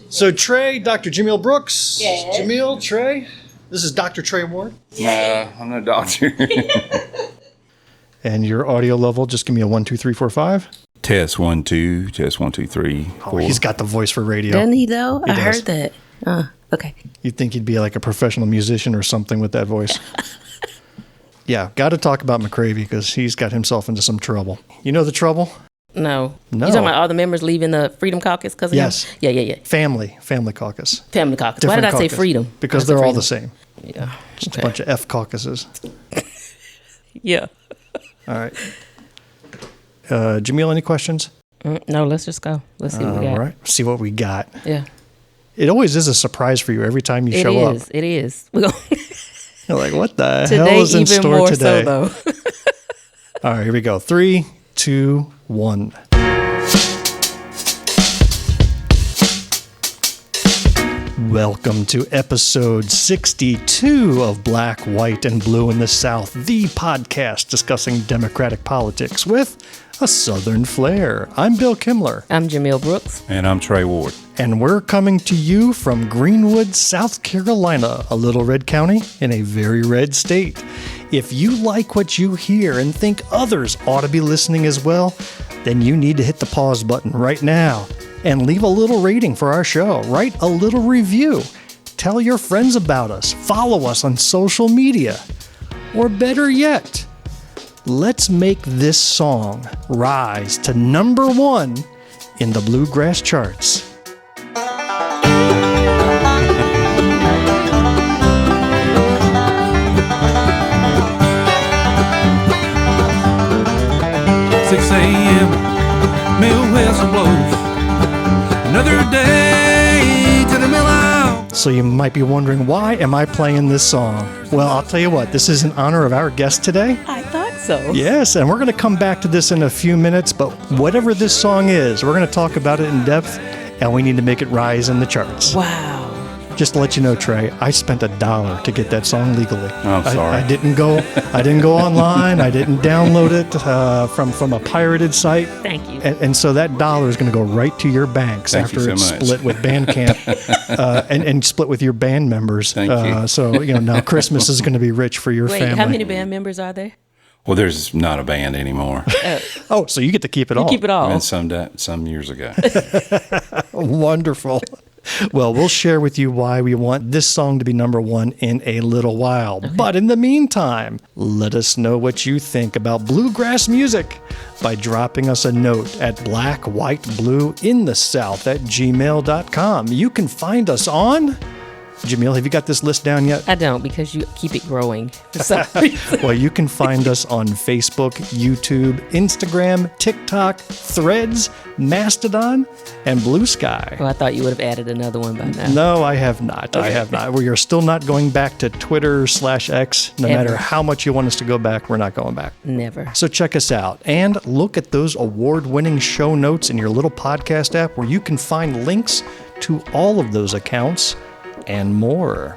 So Trey, Dr. Jamil Brooks. Yes. Jamil, Trey. This is Dr. Trey Ward. Nah, I'm not a doctor. And your audio level, just give me a 1, 2, 3, 4, 5. Test 1, 2, test 1, 2, 3, 4. Oh, he's got the voice for radio. Doesn't he though? He I does. heard that. Okay. You'd think he'd be like a professional musician or something with that voice. Yeah, got to talk about McCravey because he's got himself into some trouble. You know the trouble? No. No. You talking about all the members leaving the Freedom Caucus because of Yes. him? Yeah. Family caucus. Family Caucus. Different Why did I say caucus. freedom? Because I said they're all freedom. the same. Yeah. Just a bunch of F caucuses. Yeah. All right. Jamil, any questions? No, let's just go. Let's see what we got. All right. See what we got. Yeah. It always is a surprise for you every time you show up. It is. We're gonna You're like, what the today hell is in even store more today? so though. All right, here we go. 3, 2, 1. Welcome to episode 62 of Black, White, and Blue in the South, the podcast discussing Democratic politics with a Southern flair. I'm Bill Kimler. I'm Jamil Brooks. And I'm Trey Ward. And we're coming to you from Greenwood, South Carolina, a little red county in a very red state. If you like what you hear and think others ought to be listening as well, then you need to hit the pause button right now and leave a little rating for our show. Write a little review. Tell your friends about us. Follow us on social media. Or better yet, let's make this song rise to number 1 in the bluegrass charts. Mill whistle blows. Another day to the mill out. So you might be wondering, why am I playing this song? Well, I'll tell you what, this is in honor of our guest today. I thought so. Yes, and we're going to come back to this in a few minutes, but whatever this song is, we're going to talk about it in depth, and we need to make it rise in the charts. Wow. Just to let you know, Trey, I spent $1 to get that song legally. I'm sorry. I didn't go online. I didn't download it from a pirated site. Thank you. And so that $1 is going to go right to your banks Thank after you so it's much. split with Bandcamp and split with your band members. Thank you. So now Christmas is going to be rich for your Wait, family. how many band members are there? Well, there's not a band anymore. Oh, so you get to keep it all. Keep it all. And some years ago. Wonderful. Well, we'll share with you why we want this song to be number 1 in a little while. Okay. But in the meantime, let us know what you think about bluegrass music by dropping us a note at blackwhiteblueinthesouth@gmail.com. You can find us on... Jamil, have you got this list down yet? I don't, because you keep it growing for some reason. Well, you can find us on Facebook, YouTube, Instagram, TikTok, Threads, Mastodon, and Blue Sky. Well, I thought you would have added another one by now. No, I have not. Okay. I have not. We are still not going back to Twitter/X. No Ever. matter how much you want us to go back, we're not going back. Never. So check us out and look at those award-winning show notes in your little podcast app where you can find links to all of those accounts and more.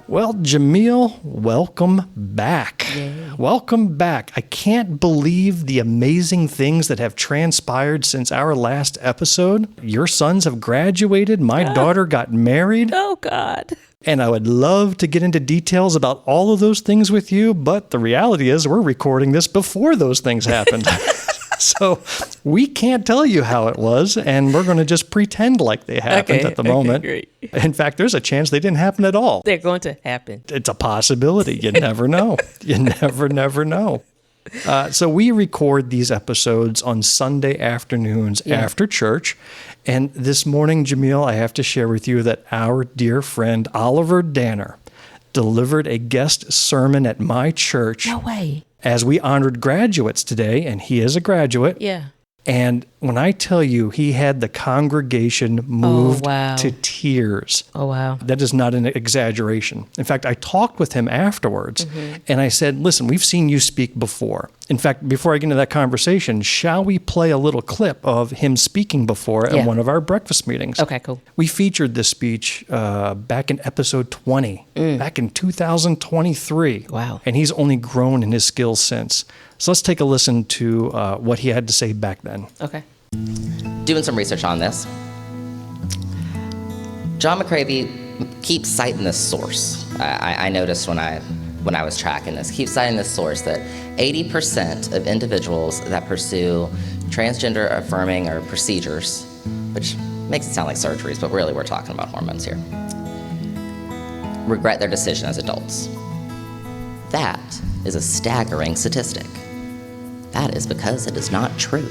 Well, Jamil, welcome back. Yay. Welcome back. I can't believe the amazing things that have transpired since our last episode. Your sons have graduated. My daughter got married. Oh, God. And I would love to get into details about all of those things with you, but the reality is we're recording this before those things happened. So we can't tell you how it was, and we're going to just pretend like they happened at the moment. Great. In fact, there's a chance they didn't happen at all. They're going to happen. It's a possibility. You never know. You never know. So we record these episodes on Sunday afternoons after church. And this morning, Jamil, I have to share with you that our dear friend Oliver Danner delivered a guest sermon at my church. No way. As we honored graduates today, and he is a graduate. Yeah. And when I tell you he had the congregation moved wow. to tears. Oh, wow. That is not an exaggeration. In fact, I talked with him afterwards, and I said, listen, we've seen you speak before. In fact, before I get into that conversation, shall we play a little clip of him speaking before at one of our breakfast meetings? Okay, cool. We featured this speech back in episode 20, back in 2023. Wow. And he's only grown in his skills since. So let's take a listen to what he had to say back then. Okay. Doing some research on this, John McCravey keeps citing this source. I noticed when I was tracking this, keeps citing this source that 80% of individuals that pursue transgender affirming or procedures, which makes it sound like surgeries, but really we're talking about hormones here, regret their decision as adults. That is a staggering statistic. That is because it is not true.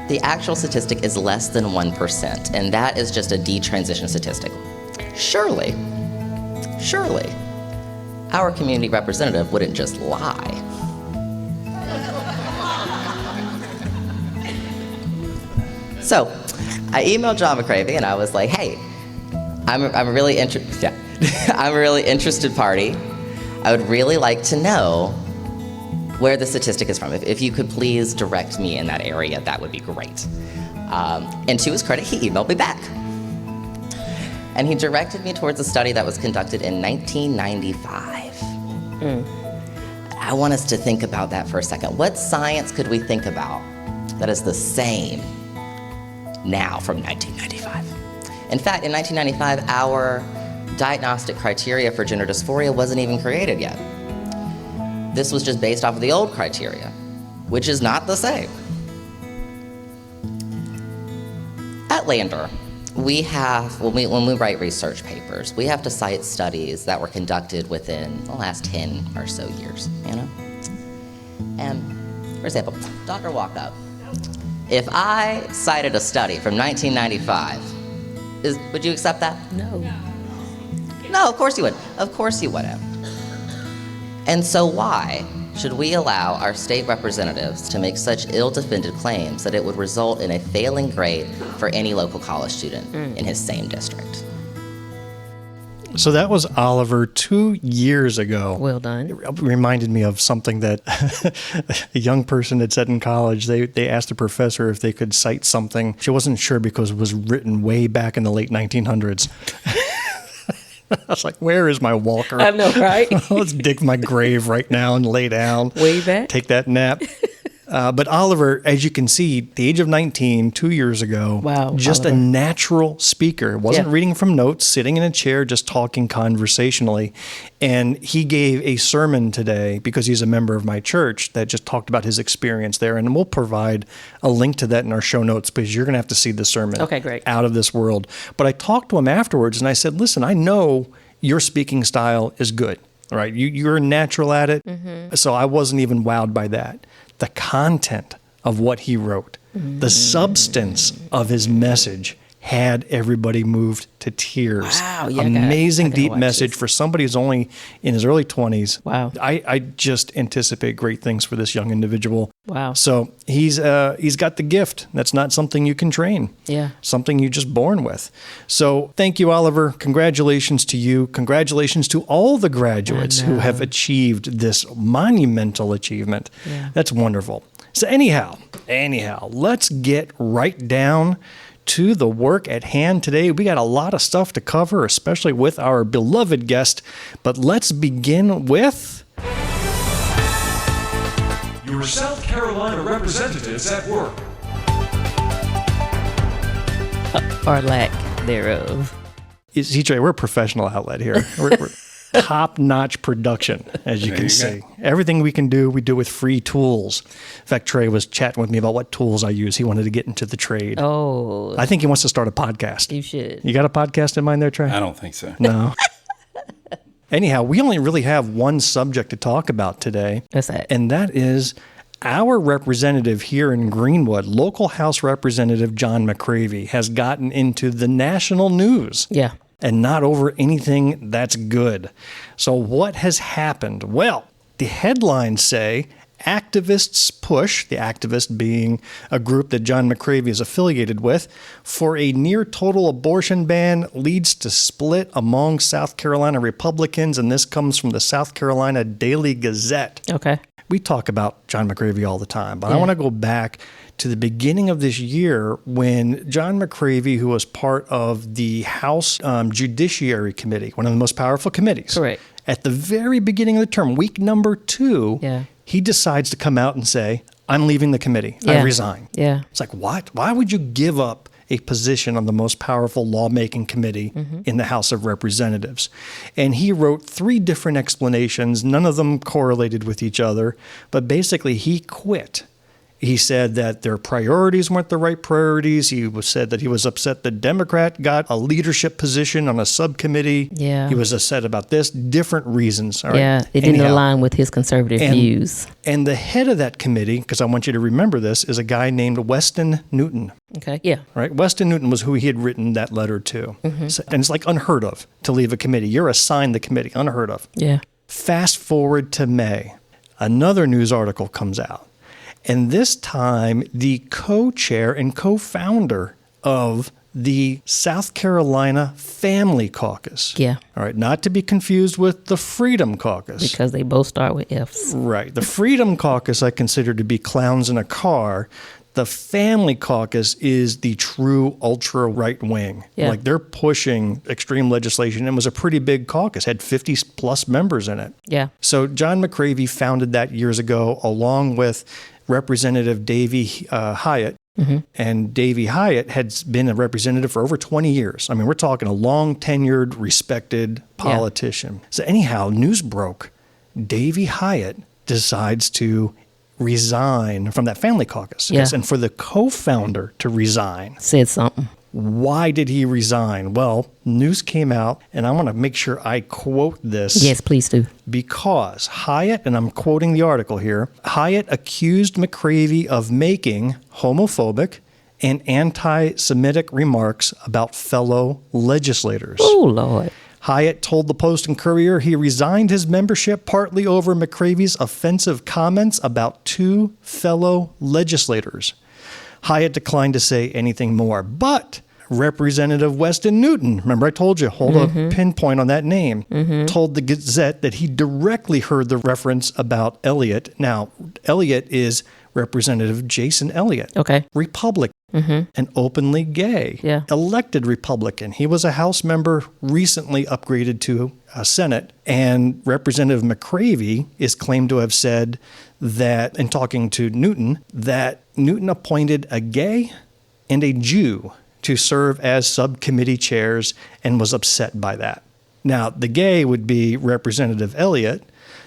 The actual statistic is less than 1%, and that is just a detransition statistic. Surely, our community representative wouldn't just lie. So, I emailed John McCravey and I was like, hey, I'm a really I'm a really interested party. I would really like to know where the statistic is from. If you could please direct me in that area, that would be great. And to his credit, he emailed me back. And he directed me towards a study that was conducted in 1995. I want us to think about that for a second. What science could we think about that is the same now from 1995? In fact, in 1995, our diagnostic criteria for gender dysphoria wasn't even created yet. This was just based off of the old criteria, which is not the same. At Lander, we have, when we write research papers, we have to cite studies that were conducted within the last 10 or so years, you know? And, for example, Dr. Walk Up. If I cited a study from 1995, would you accept that? No. No, of course you would. Of course you wouldn't. And so why should we allow our state representatives to make such ill-defended claims that it would result in a failing grade for any local college student in his same district? So that was Oliver 2 years ago. Well done. It reminded me of something that a young person had said in college. They asked a professor if they could cite something. She wasn't sure because it was written way back in the late 1900s. I was like, where is my walker? I know, right? Let's dig my grave right now and lay down. Way back. Take that nap. But Oliver, as you can see, the age of 19, 2 years ago, Wow, just Oliver. a natural speaker. Wasn't Yeah. reading from notes, sitting in a chair, just talking conversationally. And he gave a sermon today because he's a member of my church that just talked about his experience there. And we'll provide a link to that in our show notes because you're going to have to see the sermon. Okay, great. Out of this world. But I talked to him afterwards and I said, listen, I know your speaking style is good, right? You're a natural at it. Mm-hmm. So I wasn't even wowed by that. The content of what he wrote, the substance of his message had everybody moved to tears. Wow, yeah, Amazing I gotta deep watch message this. for somebody who's only in his early 20s. Wow. I just anticipate great things for this young individual. Wow. So he's got the gift. That's not something you can train. Yeah. Something you're just born with. So thank you, Oliver. Congratulations to you. Congratulations to all the graduates who have achieved this monumental achievement. Yeah. That's wonderful. So anyhow, let's get right down to the work at hand today. We got a lot of stuff to cover, especially with our beloved guest. But let's begin with... Your South Carolina representatives at work. Or lack thereof. CJ, we're a professional outlet here. We're top-notch production, as you There can you see. go. Everything we can do, we do with free tools. In fact, Trey was chatting with me about what tools I use. He wanted to get into the trade. Oh, I think he wants to start a podcast. you should. You got a podcast in mind there, Trey? I don't think so. No. Anyhow, we only really have one subject to talk about today. What's that? And that is our representative here in Greenwood, local House Representative John McCravey, has gotten into the national news. Yeah. And not over anything that's good. So what has happened? Well, the headlines say activists push, the activist being a group that John McCravey is affiliated with, for a near total abortion ban leads to split among South Carolina Republicans. And this comes from the South Carolina Daily Gazette. Okay. We talk about John McCravey all the time, but I want to go back to the beginning of this year when John McCravey, who was part of the House Judiciary Committee, one of the most powerful committees. Correct. At the very beginning of the term, week number 2, Yeah. he decides to come out and say, I'm leaving the committee. I Yeah. resign. Yeah. It's like, what? Why would you give up a position on the most powerful lawmaking committee in the House of Representatives. And he wrote 3 different explanations, none of them correlated with each other, but basically he quit. He said that their priorities weren't the right priorities. He said that he was upset the Democrat got a leadership position on a subcommittee. Yeah. He was upset about this, different reasons. All right? Yeah, it didn't Anyhow, align with his conservative views. And the head of that committee, because I want you to remember this, is a guy named Weston Newton. Okay, yeah. Right? Weston Newton was who he had written that letter to. So, and it's like unheard of to leave a committee. You're assigned the committee, unheard of. Yeah. Fast forward to May. Another news article comes out. And this time, the co-chair and co-founder of the South Carolina Family Caucus. Yeah. All right, not to be confused with the Freedom Caucus. Because they both start with F's. Right. The Freedom Caucus I consider to be clowns in a car. The Family Caucus is the true ultra right wing. Yeah. Like they're pushing extreme legislation. It was a pretty big caucus, had 50 plus members in it. Yeah. So John McCravey founded that years ago along with Representative Davy Hyatt. And Davy Hyatt had been a representative for over 20 years. I mean, we're talking a long tenured, respected politician. So anyhow, news broke. Davy Hyatt decides to resign from that family caucus. Yeah. And for the co-founder to resign. Said something. Why did he resign? Well, news came out, and I want to make sure I quote this. Yes, please do. Because Hyatt, and I'm quoting the article here, Hyatt accused McCravey of making homophobic and anti-Semitic remarks about fellow legislators. Oh, Lord. Hyatt told the Post and Courier he resigned his membership partly over McCravey's offensive comments about 2 fellow legislators. Hyatt declined to say anything more, but Representative Weston Newton, remember I told you, hold a pinpoint on that name, told the Gazette that he directly heard the reference about Elliott. Now, Elliott is Representative Jason Elliott, Okay. Republican, and openly gay, Yeah. elected Republican. He was a House member, recently upgraded to a Senate, and Representative McCravey is claimed to have said that, in talking to Newton, that Newton appointed a gay and a Jew to serve as subcommittee chairs and was upset by that. Now, the gay would be Representative Elliott.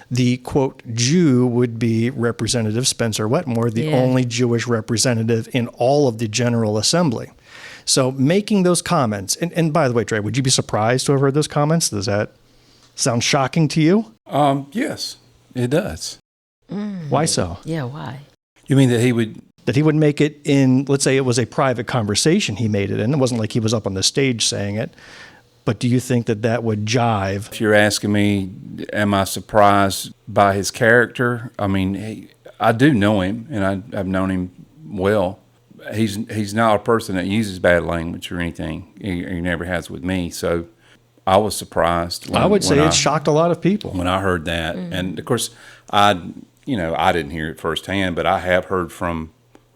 The, quote, Jew would be Representative Spencer Wetmore, the only Jewish representative in all of the General Assembly. So making those comments, and by the way, Trey, would you be surprised to have heard those comments? Does that sound shocking to you? Yes, it does. Why so? Yeah, why? You mean that he would? That he would make it in, let's say it was a private conversation he made it in. It wasn't like he was up on the stage saying it. But do you think that that would jive? If you're asking me, am I surprised by his character? I mean, I do know him, and I've known him well. He's not a person that uses bad language or anything. He never has with me. So I was surprised. I would say it shocked a lot of people. When I heard that. And, of course, I didn't hear it firsthand, but I have heard from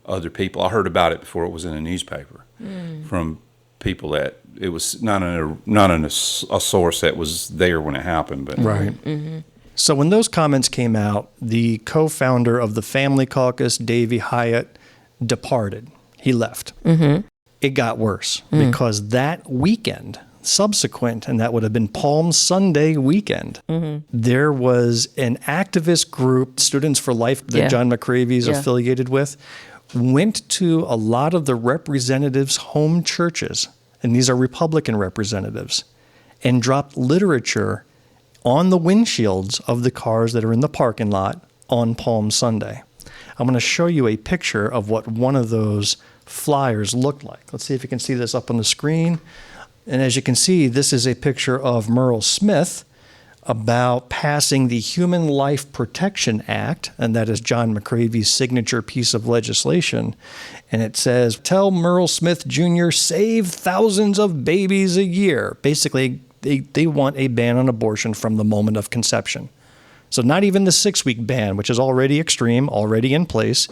other people. I heard about it before it was in the newspaper from people that it was not in a source that was there when it happened. But Right. So when those comments came out, the co-founder of the Family Caucus, Davy Hyatt, departed. He left. It got worse because that weekend, subsequent, and that would have been Palm Sunday weekend, there was an activist group, Students for Life, that John McCravey's affiliated with, went to a lot of the representatives' home churches, and these are Republican representatives, and dropped literature on the windshields of the cars that are in the parking lot on Palm Sunday. I'm going to show you a picture of what one of those flyers looked like. Let's see if you can see this up on the screen. And as you can see, this is a picture of Merle Smith about passing the Human Life Protection Act, and that is John McCravey's signature piece of legislation. And it says, tell Merle Smith Jr., save thousands of babies a year. Basically, they want a ban on abortion from the moment of conception. So not even the 6-week ban, which is already extreme, already in place.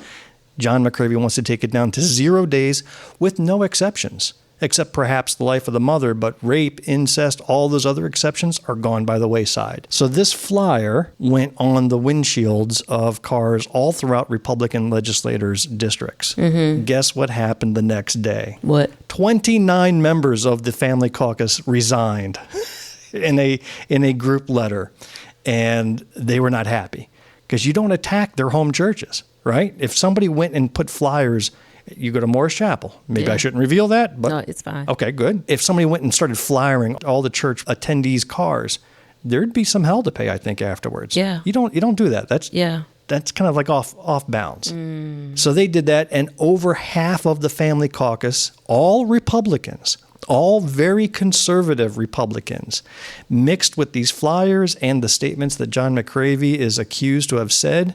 John McCravey wants to take it down to 0 days with no exceptions. except perhaps the life of the mother, but rape, incest, all those other exceptions are gone by the wayside. So this flyer went on the windshields of cars all throughout Republican legislators' districts. Guess what happened the next day? What? 29 members of the Family Caucus resigned in a group letter, and they were not happy because you don't attack their home churches, right? If somebody went and put flyers, you go to Morris Chapel. Maybe I shouldn't reveal that, but No, it's fine. Okay, good. If somebody went and started flyering all the church attendees' cars, there'd be some hell to pay, I think, afterwards. Yeah. You don't do that. That's kind of like off bounds. So they did that, and over half of the Family Caucus, all Republicans, all very conservative Republicans, mixed with these flyers and the statements that John McCravey is accused to have said,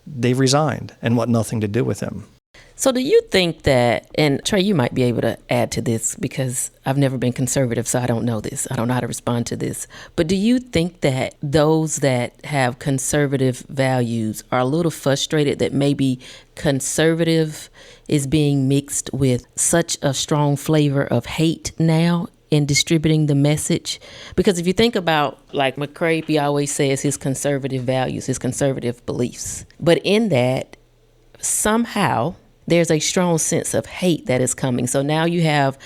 they've resigned and want nothing to do with him. So do you think that, and Trey, you might be able to add to this because I've never been conservative, so I don't know this. I don't know how to respond to this. But do you think that those that have conservative values are a little frustrated that maybe conservative is being mixed with such a strong flavor of hate now in distributing the message? Because if you think about, like McCravey always says, his conservative values, his conservative beliefs. But in that, somehow, there's a strong sense of hate that is coming. So now you have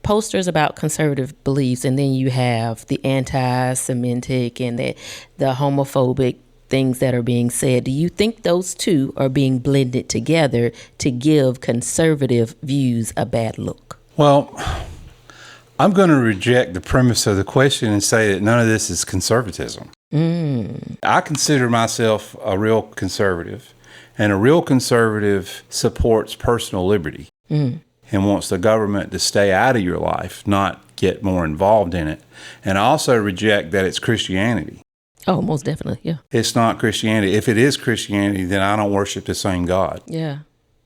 posters about conservative beliefs, and then you have the anti-Semitic and the homophobic things that are being said. Do you think those two are being blended together to give conservative views a bad look? Well, I'm going to reject the premise of the question and say that none of this is conservatism. I consider myself a real conservative. And a real conservative supports personal liberty and wants the government to stay out of your life, not get more involved in it. And I also reject that it's Christianity. Oh, most definitely, yeah. It's not Christianity. If it is Christianity, then I don't worship the same God. Yeah.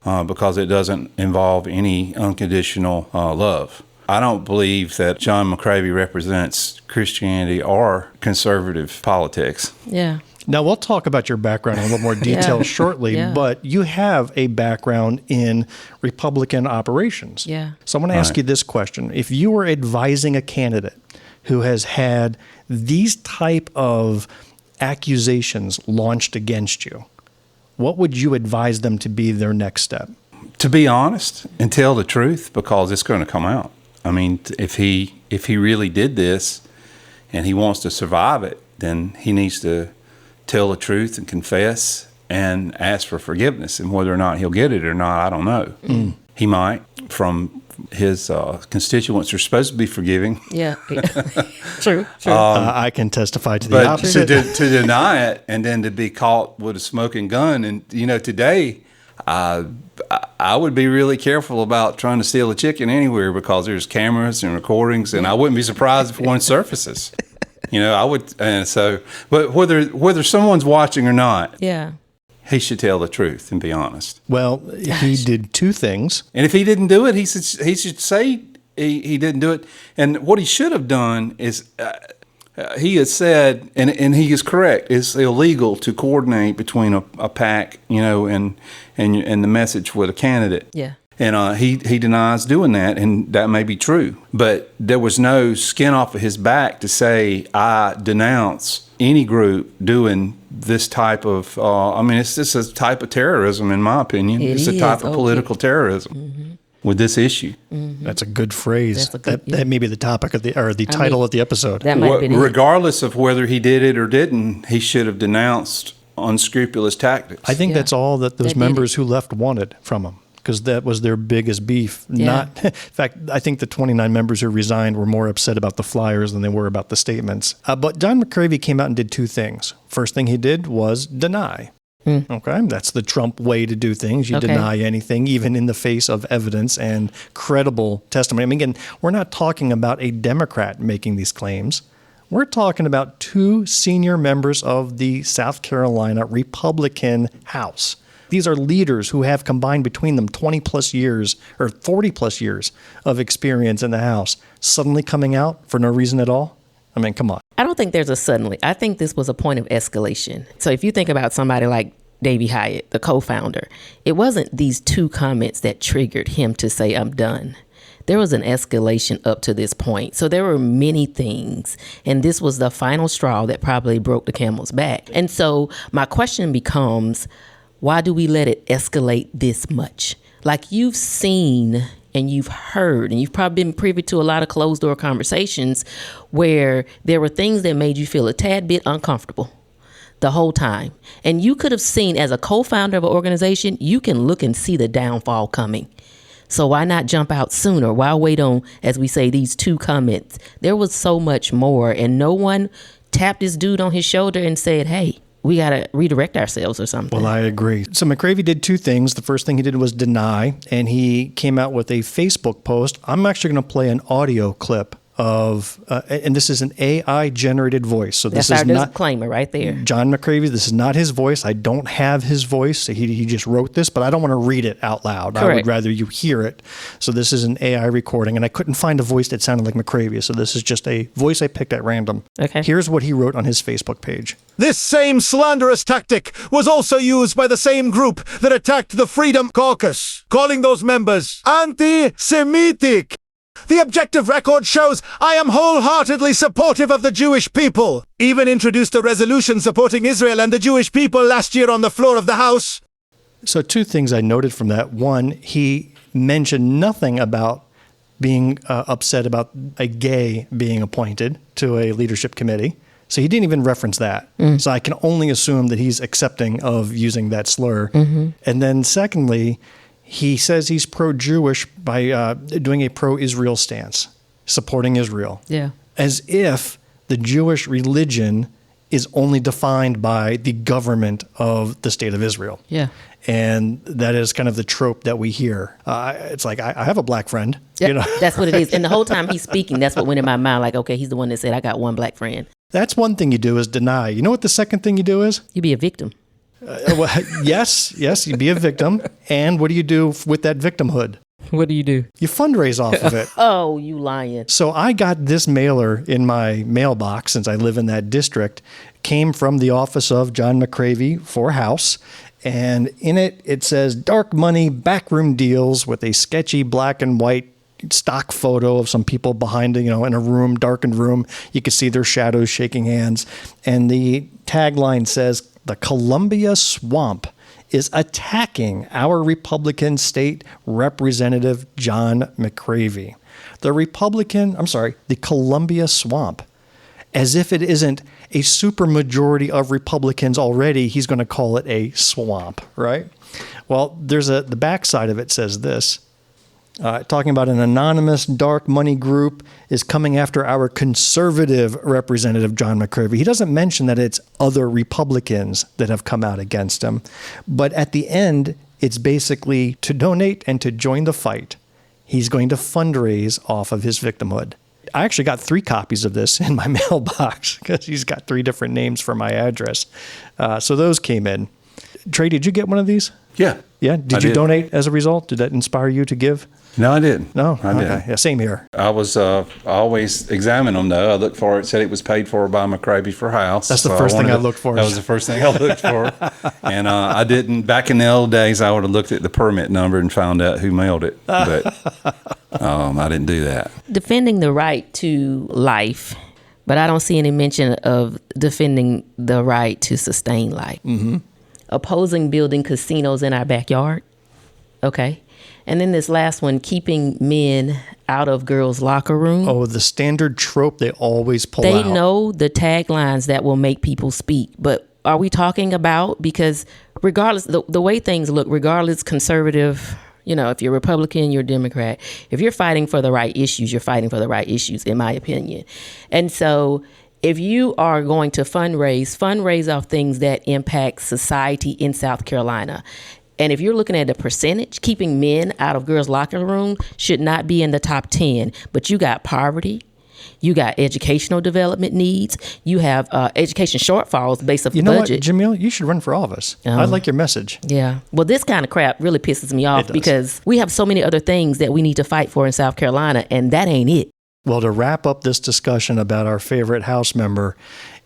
Because it doesn't involve any unconditional love. I don't believe that John McCravey represents Christianity or conservative politics. Yeah. Now, we'll talk about your background in a little more detail shortly, but you have a background in Republican operations. Yeah. So I'm going to ask you this question. If you were advising a candidate who has had these type of accusations launched against you, what would you advise them to be their next step? To be honest and tell the truth, because it's going to come out. I mean, if he really did this and he wants to survive it, then he needs to tell the truth and confess and ask for forgiveness. And whether or not he'll get it or not, I don't know. He might. From his constituents are supposed to be forgiving. Yeah. True. I can testify to the opposite. To deny it and then to be caught with a smoking gun. And, today, I would be really careful about trying to steal a chicken anywhere because there's cameras and recordings, and I wouldn't be surprised if one surfaces. I would, and so, but whether someone's watching or not, he should tell the truth and be honest. Well, he did two things. And if he didn't do it, he should say he didn't do it. And what he should have done is, he has said, and he is correct, it's illegal to coordinate between a PAC, and the message with a candidate. Yeah. And he denies doing that, and that may be true. But there was no skin off of his back to say, I denounce any group doing this type of, it's just a type of terrorism, in my opinion. It's a type of political terrorism with this issue. That's a good phrase. That may be the topic of the title of the episode. That might be regardless of whether he did it or didn't, he should have denounced unscrupulous tactics. I think that's all that those members who left wanted from him, because that was their biggest beef. Yeah. In fact, I think the 29 members who resigned were more upset about the flyers than they were about the statements. But John McCravey came out and did two things. First thing he did was deny. Okay, that's the Trump way to do things. You deny anything, even in the face of evidence and credible testimony. I mean, again, we're not talking about a Democrat making these claims. We're talking about two senior members of the South Carolina Republican House. These are leaders who have combined between them 20 plus years or 40 plus years of experience in the House, suddenly coming out for no reason at all. I mean, come on. I don't think there's a suddenly. I think this was a point of escalation. So if you think about somebody like Davey Hyatt, the co-founder, it wasn't these two comments that triggered him to say, I'm done. there was an escalation up to this point. So there were many things, and this was the final straw that probably broke the camel's back. And so my question becomes, why do we let it escalate this much? Like, you've seen and you've heard, and you've probably been privy to a lot of closed door conversations where there were things that made you feel a tad bit uncomfortable the whole time. And you could have seen, as a co-founder of an organization, you can look and see the downfall coming. So why not jump out sooner? Why wait on, as we say, these 2 comments? There was so much more, and no one tapped this dude on his shoulder and said, hey, we got to redirect ourselves or something. Well, I agree. So McCravy did 2 things. The first thing he did was deny, and he came out with a Facebook post. I'm actually going to play an audio clip of, and this is an AI-generated voice. So this That's is our not disclaimer right there. John McCravy. This is not his voice. I don't have his voice. He just wrote this, but I don't want to read it out loud. Correct. I would rather you hear it. So this is an AI recording, and I couldn't find a voice that sounded like McCravy. So this is just a voice I picked at random. Okay. Here's what he wrote on his Facebook page. This same slanderous tactic was also used by the same group that attacked the Freedom Caucus, calling those members anti-Semitic. The objective record shows I am wholeheartedly supportive of the Jewish people. Even introduced a resolution supporting Israel and the Jewish people last year on the floor of the House. So 2 things I noted from that. One, he mentioned nothing about being upset about a gay being appointed to a leadership committee. So he didn't even reference that. So I can only assume that he's accepting of using that slur. And then secondly, he says he's pro-Jewish by doing a pro-Israel stance, supporting Israel. Yeah. As if the Jewish religion is only defined by the government of the state of Israel. Yeah. And that is kind of the trope that we hear. It's like, I have a black friend. Yeah, You know? that's what it is. And the whole time he's speaking, that's what went in my mind. Like, okay, he's the one that said, I got one black friend. That's one thing you do is deny. You know what the second thing you do is? You be a victim. Well, yes, you be a victim. And what do you do with that victimhood? What do you do? You fundraise off of it. Oh, you lying. So I got this mailer in my mailbox, since I live in that district. Came from the office of John McCravy for House. And in it, it says dark money backroom deals with a sketchy black and white stock photo of some people behind, in a room, darkened room. You can see their shadows shaking hands. And the tagline says, "The Columbia Swamp is attacking our Republican state representative, John McCravy." The Columbia Swamp. As if it isn't a supermajority of Republicans already, he's going to call it a swamp, right? Well, the backside of it says this. Talking about an anonymous dark money group is coming after our conservative representative, John McCravy. He doesn't mention that it's other Republicans that have come out against him. But at the end, it's basically to donate and to join the fight. He's going to fundraise off of his victimhood. I actually got 3 copies of this in my mailbox because he's got 3 different names for my address. So those came in. Trey, did you get one of these? Yeah. Yeah. Did you donate as a result? Did that inspire you to give? No, I didn't. No? I didn't. Okay. Yeah, same here. I was I always examine them though. I looked for it. Said it was paid for by McCravy for House. That's the first thing I looked for. That was the first thing I looked for. And I didn't. Back in the old days, I would have looked at the permit number and found out who mailed it. But I didn't do that. Defending the right to life, but I don't see any mention of defending the right to sustain life. Mm-hmm. Opposing building casinos in our backyard. Okay. And then this last one, keeping men out of girls' locker room. Oh, the standard trope they always pull out. They know the taglines that will make people speak. But are we talking about, because regardless, the way things look, regardless conservative, if you're Republican, you're Democrat. If you're fighting for the right issues, you're fighting for the right issues, in my opinion. And so if you are going to fundraise off things that impact society in South Carolina. And if you're looking at a percentage, keeping men out of girls' locker room should not be in the top 10. But you got poverty, you got educational development needs, you have education shortfalls based off the budget. You know what, Jamil? You should run for office. I like your message. Yeah. Well, this kind of crap really pisses me off because we have so many other things that we need to fight for in South Carolina, and that ain't it. Well, to wrap up this discussion about our favorite House member,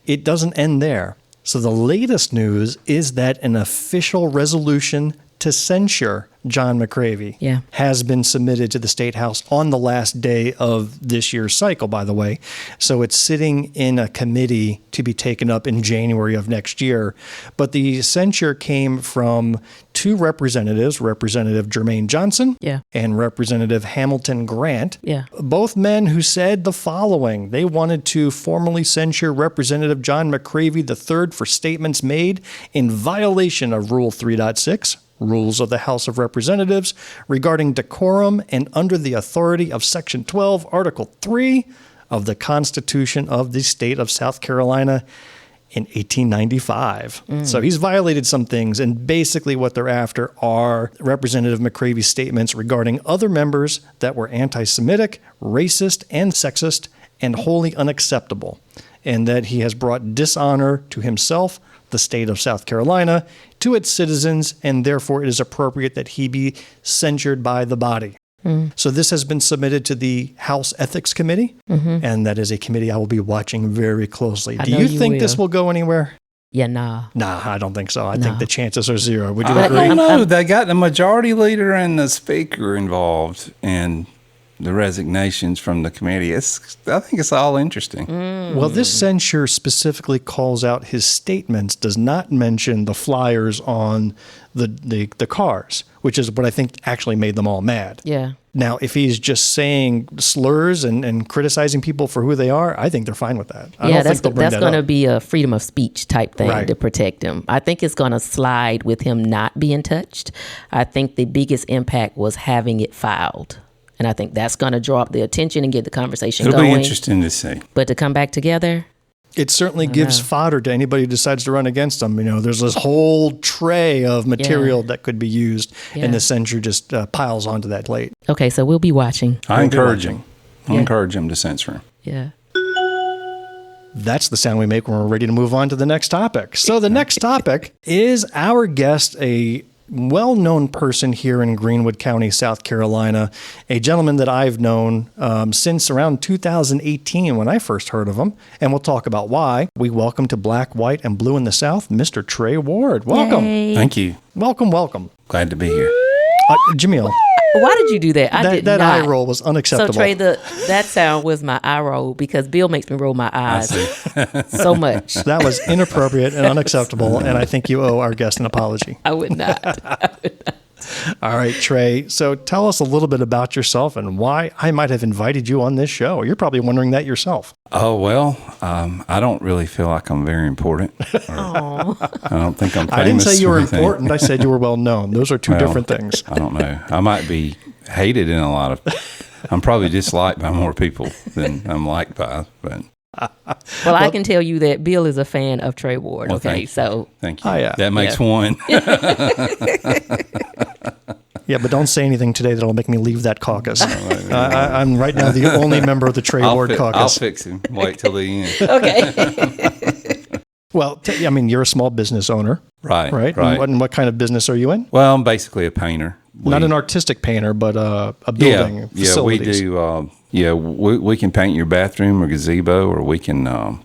it doesn't end there. So the latest news is that an official resolution to censure John McCravey Yeah. has been submitted to the State House on the last day of this year's cycle, by the way. So it's sitting in a committee to be taken up in January of next year. But the censure came from two representatives, Representative Jermaine Johnson Yeah. and Representative Hamilton Grant. Yeah. Both men who said the following. They wanted to formally censure Representative John McCravey III for statements made in violation of Rule 3.6, Rules of the House of Representatives, regarding decorum and under the authority of Section 12, Article 3 of the Constitution of the State of South Carolina in 1895. So he's violated some things, and basically what they're after are Representative McCravy's statements regarding other members that were anti-Semitic, racist, and sexist, and wholly unacceptable, and that he has brought dishonor to himself, the state of South Carolina, to its citizens, and therefore it is appropriate that he be censured by the body. So this has been submitted to the House Ethics Committee, and that is a committee I will be watching very closely. Do know you you think this will. will go anywhere? Yeah, nah. Nah, I don't think so. I No. think the chances are zero. Would you I agree? don't know. They got the majority leader and the speaker involved in the resignations from the committee. I think it's all interesting. Well, this censure specifically calls out his statements, does not mention the flyers on the cars, which is what I think actually made them all mad. Yeah. Now, if he's just saying slurs and criticizing people for who they are, I think they're fine with that. I Yeah, don't that's think they'll bring that's that going to up. be a freedom of speech type thing Right. to protect him. I think it's going to slide with him not being touched. I think the biggest impact was having it filed. And I think that's going to draw up the attention and get the conversation It'll going. be interesting to see. But to come back together, It certainly gives fodder to anybody who decides to run against them. You know, there's this whole tray of material that could be used, Yeah. and the censure just piles onto that plate. okay, so we'll be watching. I encourage him. I Yeah. encourage him to censor him. Yeah. That's the sound we make when we're ready to move on to the next topic. So the next topic is our guest, a well-known person here in Greenwood County, South Carolina, a gentleman that I've known since around 2018 when I first heard of him, and we'll talk about why. We welcome to Black, White, and Blue in the South, Mr. Trey Ward. Welcome. Yay. Thank you. Welcome, welcome. Glad to be here. Jamil, Why did you do that? I did that not. eye roll was unacceptable. So Trey, that sound was my eye roll because Bill makes me roll my eyes so much. That was inappropriate and unacceptable, and I think you owe our guest an apology. I would not. All right, Trey. So tell us a little bit about yourself and why I might have invited you on this show. You're probably wondering that yourself. Oh, well, I don't really feel like I'm very important. I don't think I'm famous. I didn't say you or were anything. important. I said you were well known. Those are two Well, different things. I don't know. I might be hated in a lot of. I'm probably disliked by more people than I'm liked by. But Well, I can tell you that Bill is a fan of Trey Ward. well, Okay, so thank you. Oh, yeah. That makes one. Yeah, but don't say anything today that'll make me leave that caucus. I'm right now the only member of the Trey Ward I'll caucus. fix him. Wait till the end. okay. Well, I mean, you're a small business owner, Right. right? Right. And what kind of business are you in? Well, I'm basically a painter. Not an artistic painter, but a building, facilities. Yeah, we do. We can paint your bathroom or gazebo, or we can,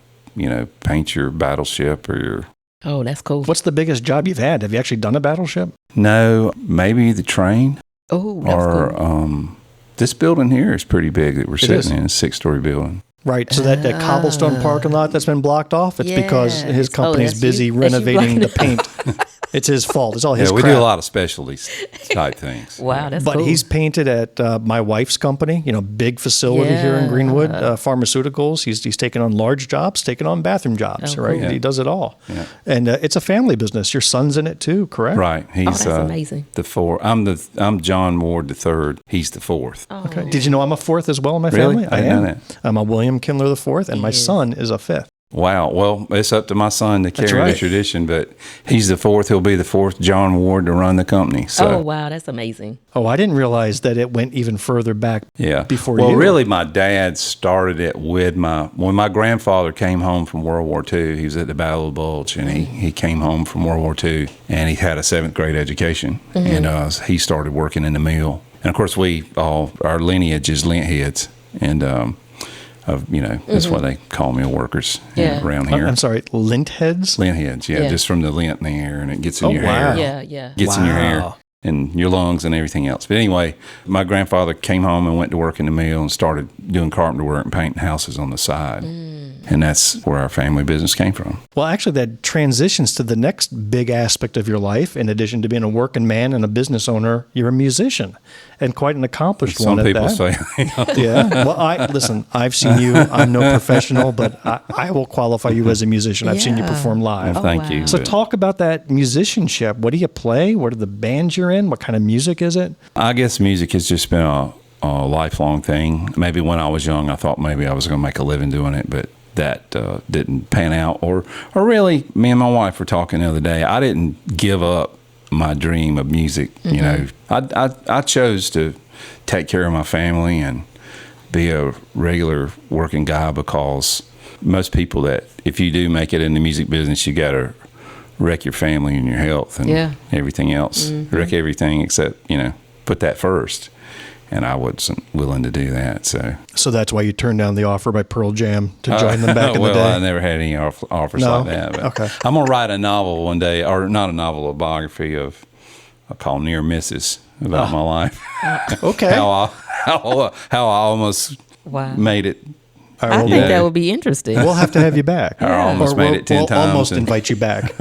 paint your battleship or your. Oh, that's cool. What's the biggest job you've had? Have you actually done a battleship? No, maybe the train, Oh, that's or cool. this building here is pretty big that we're is. sitting in. A 6-story building. Right. So that cobblestone parking lot that's been blocked off, it's because Yes. his Oh, company's that's busy you- that's you renovating the blocking paint. It's his fault. It's all his Yeah, we crap. do a lot of specialties type things. Wow, that's But cool. he's painted at my wife's company, big facility here in Yeah. Greenwood, pharmaceuticals. He's taken on large jobs, taken on bathroom jobs, Oh, right? cool. He does it all. Yeah. And it's a family business. Your son's in it too, correct? Right. He's that's amazing. the fourth. I'm John Ward the third. He's the fourth. Okay. Did you know I'm a fourth as well in my Really? family? I didn't know that. I'm a William Kindler the fourth, and my Yes. son is a fifth. Wow. Well, it's up to my son to carry right. the tradition, but he's the fourth. He'll be the fourth John Ward to run the company. So, Oh, wow, that's amazing. Oh, I didn't realize that it went even further back yeah. before well, you. really, my dad started it with when my grandfather came home from World War II. He was at the Battle of the Bulge, and he came home from World War II, and he had a 7th grade education, and he started working in the mill. And of course, our lineage is Lintheads, and that's why they call mill workers Yeah. around here. I'm sorry, lint heads? Lintheads, Yeah. just from the lint in the air, and it gets in Oh, your wow. hair. Yeah. Gets in your hair. in your lungs and everything else. But anyway, my grandfather came home and went to work in the mill and started doing carpenter work and painting houses on the side. And that's where our family business came from. Well, actually, that transitions to the next big aspect of your life. In addition to being a working man and a business owner, you're a musician, and quite an accomplished one at that. Some people say. Yeah. Well, listen, I've seen you. I'm no professional, but I will qualify you as a musician. I've seen you perform live. Well, thank you. So talk about that musicianship. What do you play? What are the bands you're in? What kind of music is it? I guess music has just been a lifelong thing. Maybe when I was young, I thought maybe I was going to make a living doing it, but that didn't pan out. Or really, me and my wife were talking the other day. I didn't give up my dream of music. You know, I chose to take care of my family and be a regular working guy, because most people that, if you do make it in the music business, you got to wreck your family and your health and everything else. Wreck everything except, put that first. And I wasn't willing to do that. So that's why you turned down the offer by Pearl Jam to join them back in the day? Well, I never had any offers like that. But okay. I'm going to write a novel one day, or not a novel, a biography of, I call Near Misses, about my life. Okay. how I almost made it. I think that would be interesting. We'll have to have you back. I almost made it 10 times. Almost invite you back.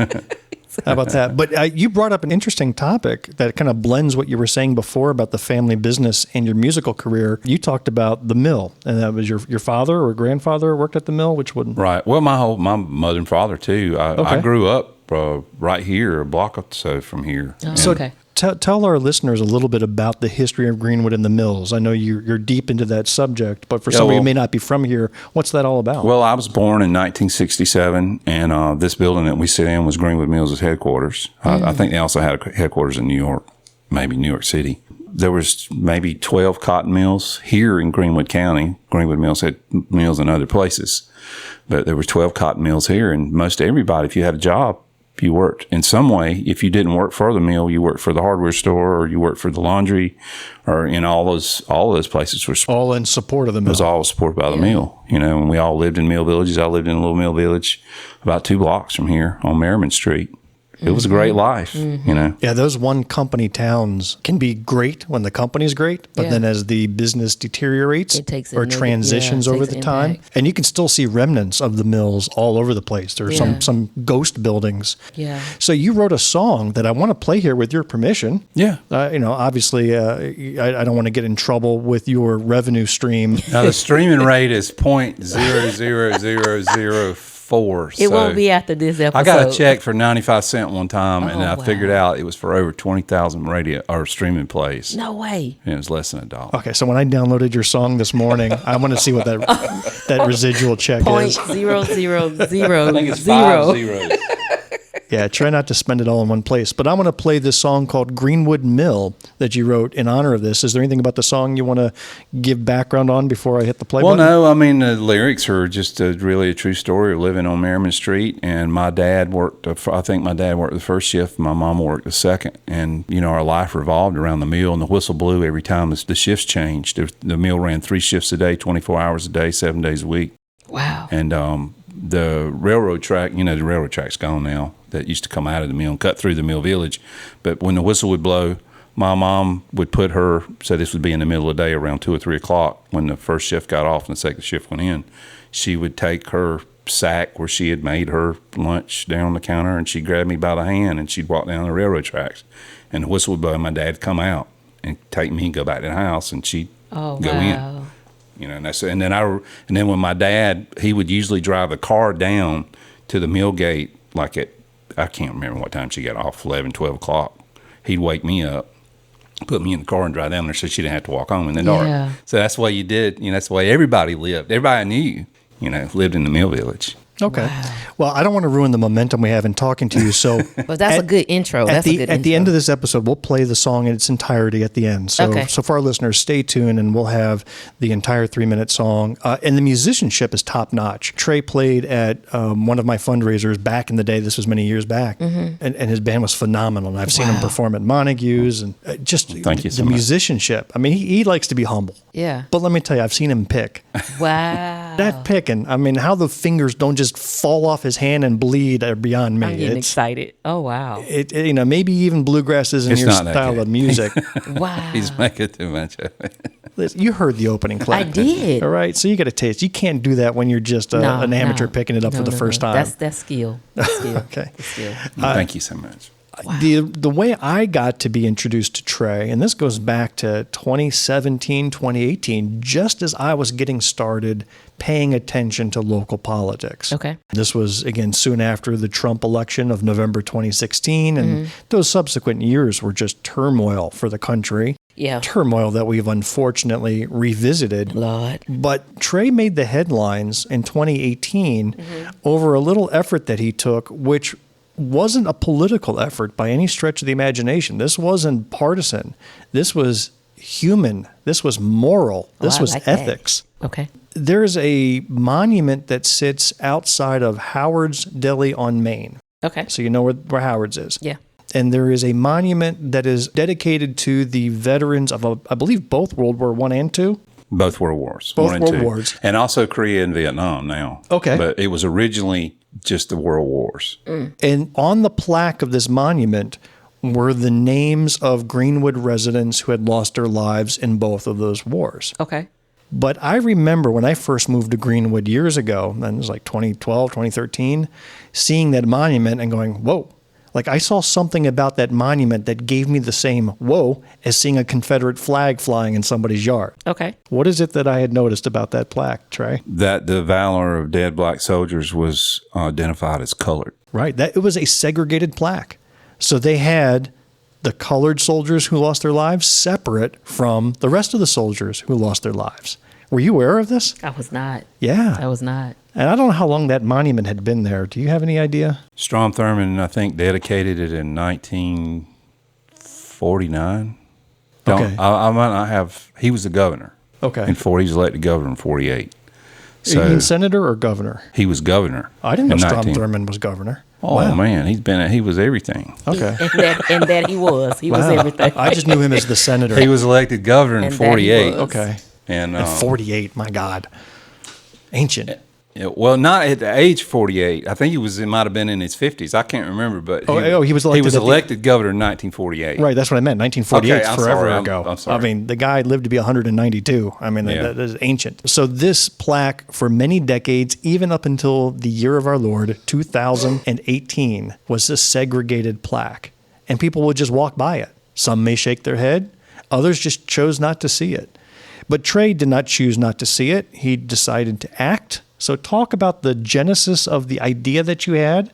How about that? But you brought up an interesting topic that kind of blends what you were saying before about the family business and your musical career. You talked about the mill, and that was your father or grandfather worked at the mill, which wouldn't. Right. Well, my mother and father too. I grew up right here, a block or so from here. Oh, so okay. Tell our listeners a little bit about the history of Greenwood and the mills. I know you're deep into that subject, but for somebody who may not be from here, what's that all about? Well, I was born in 1967, and this building that we sit in was Greenwood Mills' headquarters. I think they also had a headquarters in New York, maybe New York City. There was maybe 12 cotton mills here in Greenwood County. Greenwood Mills had mills in other places, but there were 12 cotton mills here, and most everybody, if you had a job, you worked in some way. If you didn't work for the mill, you worked for the hardware store, or you worked for the laundry, or all those places were all in support of the mill. Was all supported by the mill, and we all lived in mill villages. I lived in a little mill village about 2 blocks from here on Merriman Street. It was a great life, Yeah, those one company towns can be great when the company's great, but then as the business deteriorates or transitions over the time, and you can still see remnants of the mills all over the place. There are some ghost buildings. Yeah. So you wrote a song that I want to play here with your permission. Yeah. Obviously, I don't want to get in trouble with your revenue stream. Now, the streaming rate is 0.00004. It won't be after this episode. I got a check for 95 cents one time, and I figured out it was for over 20,000 radio or streaming plays. No way. And it was less than $1. Okay, so when I downloaded your song this morning, I want to see what that residual check is. 0.0000. I think it's 5 zeros. Yeah, try not to spend it all in one place. But I want to play this song called Greenwood Mill that you wrote in honor of this. Is there anything about the song you want to give background on before I hit the play button? Well, no. I mean, the lyrics are just really a true story of living on Merriman Street. And my dad worked, I think my dad worked the first shift. My mom worked the second. And, our life revolved around the mill. And the whistle blew every time the shifts changed. The mill ran 3 shifts a day, 24 hours a day, 7 days a week. Wow. And the railroad track, the railroad track's gone now, that used to come out of the mill and cut through the mill village. But when the whistle would blow, my mom would so this would be in the middle of the day around 2 or 3 o'clock when the first shift got off and the second shift went in. She would take her sack where she had made her lunch down on the counter, and she'd grab me by the hand, and she'd walk down the railroad tracks. And the whistle would blow, and my dad would come out and take me and go back to the house, and she'd go in. And then when my dad, he would usually drive the car down to the mill gate, like I can't remember what time she got off, 11, 12 o'clock. He'd wake me up, put me in the car and drive down there so she didn't have to walk home in the dark. Yeah. So that's the way you did, that's the way everybody lived. Everybody I knew, lived in the mill village. Okay. Wow. Well, I don't want to ruin the momentum we have in talking to you. So, but that's a good intro. At the end of this episode, we'll play the song in its entirety at the end. So, so for our listeners, stay tuned, and we'll have the entire 3-minute song. And the musicianship is top notch. Trey played at one of my fundraisers back in the day. This was many years back, and his band was phenomenal. And I've seen him perform at Montague's, and just Thank you so the much. musicianship. I mean, he likes to be humble. Yeah. But let me tell you, I've seen him pick. Wow. That picking, I mean, how the fingers don't just just fall off his hand and bleed are beyond me. I'm getting excited. Oh, wow. Maybe even bluegrass isn't your not that style good. of music. Wow. He's making too much of it. You heard the opening clap. I did. All right, so you get a taste. You can't do that when you're just an amateur picking it up for the first time. That's skill. That's skill. Okay. That's skill. Thank you so much. Wow. The way I got to be introduced to Trey, and this goes back to 2017, 2018, just as I was getting started paying attention to local politics. Okay. This was, again, soon after the Trump election of November 2016, and those subsequent years were just turmoil for the country. Yeah. Turmoil that we've unfortunately revisited. Lord. But Trey made the headlines in 2018 over a little effort that he took, which wasn't a political effort by any stretch of the imagination. This wasn't partisan. This was human. This was moral. This was like that. ethics. Okay. There's a monument that sits outside of Howard's Deli on Main. Okay. So you know where Howard's is. Yeah. And there is a monument that is dedicated to the veterans of, I believe, both World War I and II. Both World Wars. Both 1 and World 2. Wars. And also Korea and Vietnam now. Okay. But it was originally just the World Wars. And on the plaque of this monument were the names of Greenwood residents who had lost their lives in both of those wars. Okay. But I remember when I first moved to Greenwood years ago, and it was like 2012, 2013, seeing that monument and going, whoa. Like I saw something about that monument that gave me the same whoa as seeing a Confederate flag flying in somebody's yard. Okay. What is it that I had noticed about that plaque, Trey? That the valor of dead black soldiers was identified as colored. Right. That it was a segregated plaque. So they had the colored soldiers who lost their lives separate from the rest of the soldiers who lost their lives. Were you aware of this? I was not. Yeah. I was not. And I don't know how long that monument had been there. Do you have any idea? Strom Thurmond, I think, dedicated it in 1949. Okay. I might not have. He was the governor. Okay. In 40, he was elected governor in 48. You mean senator or governor? He was governor. I didn't know in Strom 19 Thurmond was governor. Oh, Wow. man. He was everything. Okay. And that he was. He was everything. I just knew him as the senator. He was elected governor in And that he 48. was. Okay. And, And 48, my God. Ancient. yeah, well, not at the age 48. I think it might have been in his 50s. I can't remember, but he was elected governor in 1948. Right, that's what I meant. 1948 Okay, is I'm forever sorry. ago. I'm sorry. I mean, the guy lived to be 192. I mean, Yeah. that is ancient. So this plaque, for many decades, even up until the year of our Lord, 2018, was a segregated plaque. And people would just walk by it. Some may shake their head. Others just chose not to see it. But Trey did not choose not to see it. He decided to act. So talk about the genesis of the idea that you had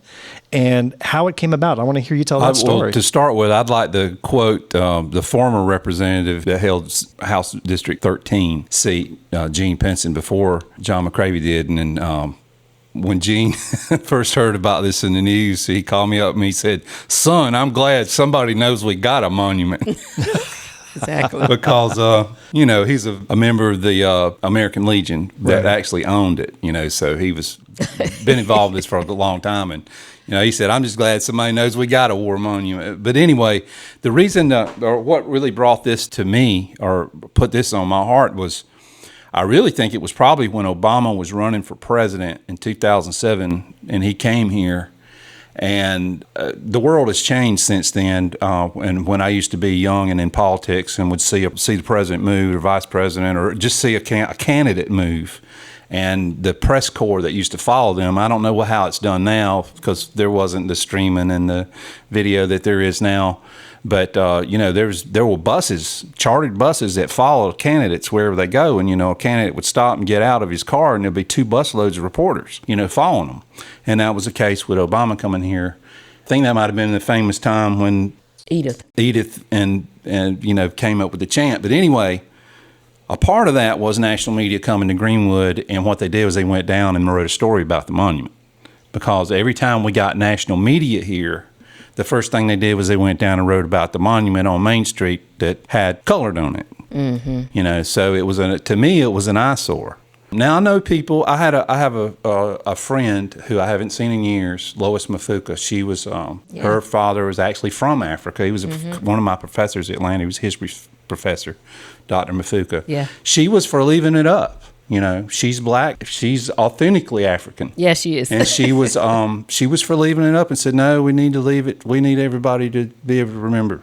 and how it came about. I want to hear you tell that story. Well, to start with, I'd like to quote the former representative that held House District 13 seat, Gene Pinson, before John McCravey did. And when Gene first heard about this in the news, he called me up and he said, "Son, I'm glad somebody knows we got a monument." Exactly. Because, he's a member of the American Legion that actually owned it, so he was been involved in this for a long time. And, he said, "I'm just glad somebody knows we got a war monument." But anyway, the reason or what really brought this to me or put this on my heart was I really think it was probably when Obama was running for president in 2007 and he came here. And the world has changed since then. And when I used to be young and in politics and would see the president move or vice president or just see a candidate move, and the press corps that used to follow them, I don't know how it's done now because there wasn't the streaming and the video that there is now. But there were buses, chartered buses that followed candidates wherever they go, and a candidate would stop and get out of his car, and there'd be 2 busloads of reporters, following them. And that was the case with Obama coming here. I think that might have been the famous time when Edith and came up with the chant. But anyway, a part of that was national media coming to Greenwood, and what they did was they went down and wrote a story about the monument, because every time we got national media here, the first thing they did was they went down and wrote about the monument on Main Street that had colored on it. Mm-hmm. So it was to me it was an eyesore. Now I know people. I have a friend who I haven't seen in years, Lois Mafuka. She was her father was actually from Africa. He was one of my professors at Atlanta. He was a history professor, Dr. Mafuka. Yeah. She was for leaving it up. You know, she's black. She's authentically African. Yeah, she is. And she was for leaving it up and said, no, we need to leave it. We need everybody to be able to remember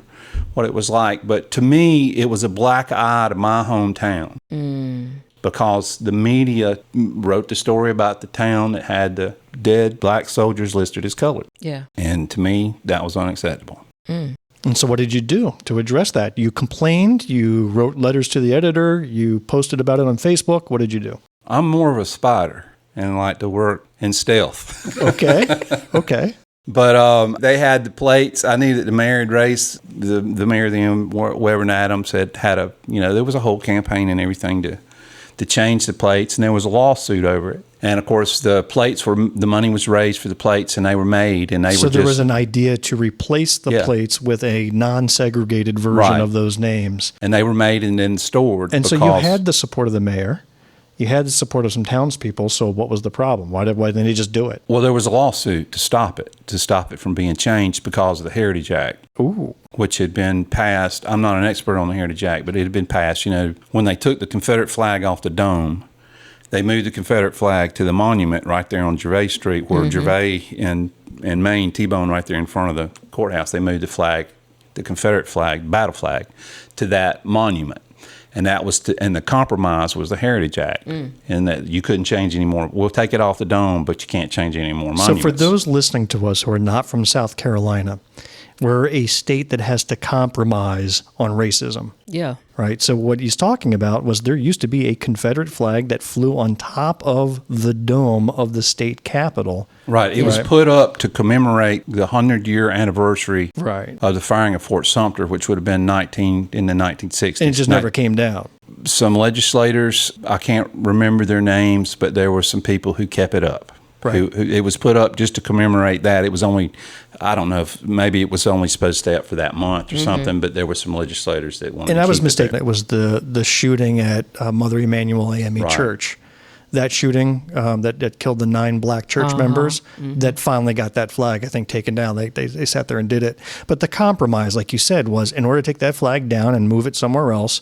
what it was like. But to me, it was a black eye to my hometown because the media wrote the story about the town that had the dead black soldiers listed as colored. Yeah. And to me, that was unacceptable. And so what did you do to address that? You complained, you wrote letters to the editor, you posted about it on Facebook. What did you do? I'm more of a spider and like to work in stealth. Okay. But they had the plates. I knew that the married race, the mayor then, Reverend Adams, had there was a whole campaign and everything to change the plates, and there was a lawsuit over it. And of course, the money was raised for the plates, and they were made, and So there was an idea to replace the plates with a non-segregated version of those names. And they were made and then stored. And so you had the support of the mayor. You had the support of some townspeople, so what was the problem? Why didn't he just do it? Well, there was a lawsuit to stop it from being changed because of the Heritage Act, which had been passed. I'm not an expert on the Heritage Act, but it had been passed. You know, when they took the Confederate flag off the dome, they moved the Confederate flag to the monument right there on Gervais Street, where Gervais and Maine T-bone right there in front of the courthouse. They moved the Confederate flag, battle flag, to that monument. And that was and the compromise was the Heritage Act, and that you couldn't change anymore. We'll take it off the dome, but you can't change any more monuments. So for those listening to us who are not from South Carolina, we're a state that has to compromise on racism. Yeah. Right? So what he's talking about was there used to be a Confederate flag that flew on top of the dome of the state capitol. Right. It was put up to commemorate the 100-year anniversary of the firing of Fort Sumter, which would have been in the 1960s. And it just never came down. Some legislators, I can't remember their names, but there were some people who kept it up. Who it was put up just to commemorate that. It was only, I don't know if maybe it was only supposed to stay up for that month or something, but there were some legislators that wanted to keep it. And I was mistaken. It was the shooting at Mother Emanuel AME Church. That shooting that killed the 9 black church members that finally got that flag, I think, taken down. They sat there and did it. But the compromise, like you said, was in order to take that flag down and move it somewhere else,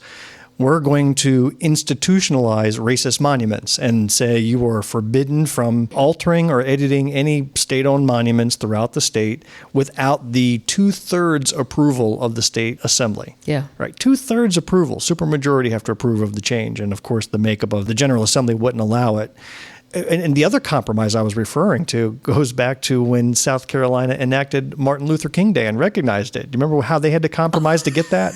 we're going to institutionalize racist monuments and say you are forbidden from altering or editing any state-owned monuments throughout the state without the 2/3 approval of the state assembly. Yeah. Right. 2/3 approval. Supermajority have to approve of the change. And of course, the makeup of the General Assembly wouldn't allow it. And the other compromise I was referring to goes back to when South Carolina enacted Martin Luther King Day and recognized it. Do you remember how they had to compromise to get that?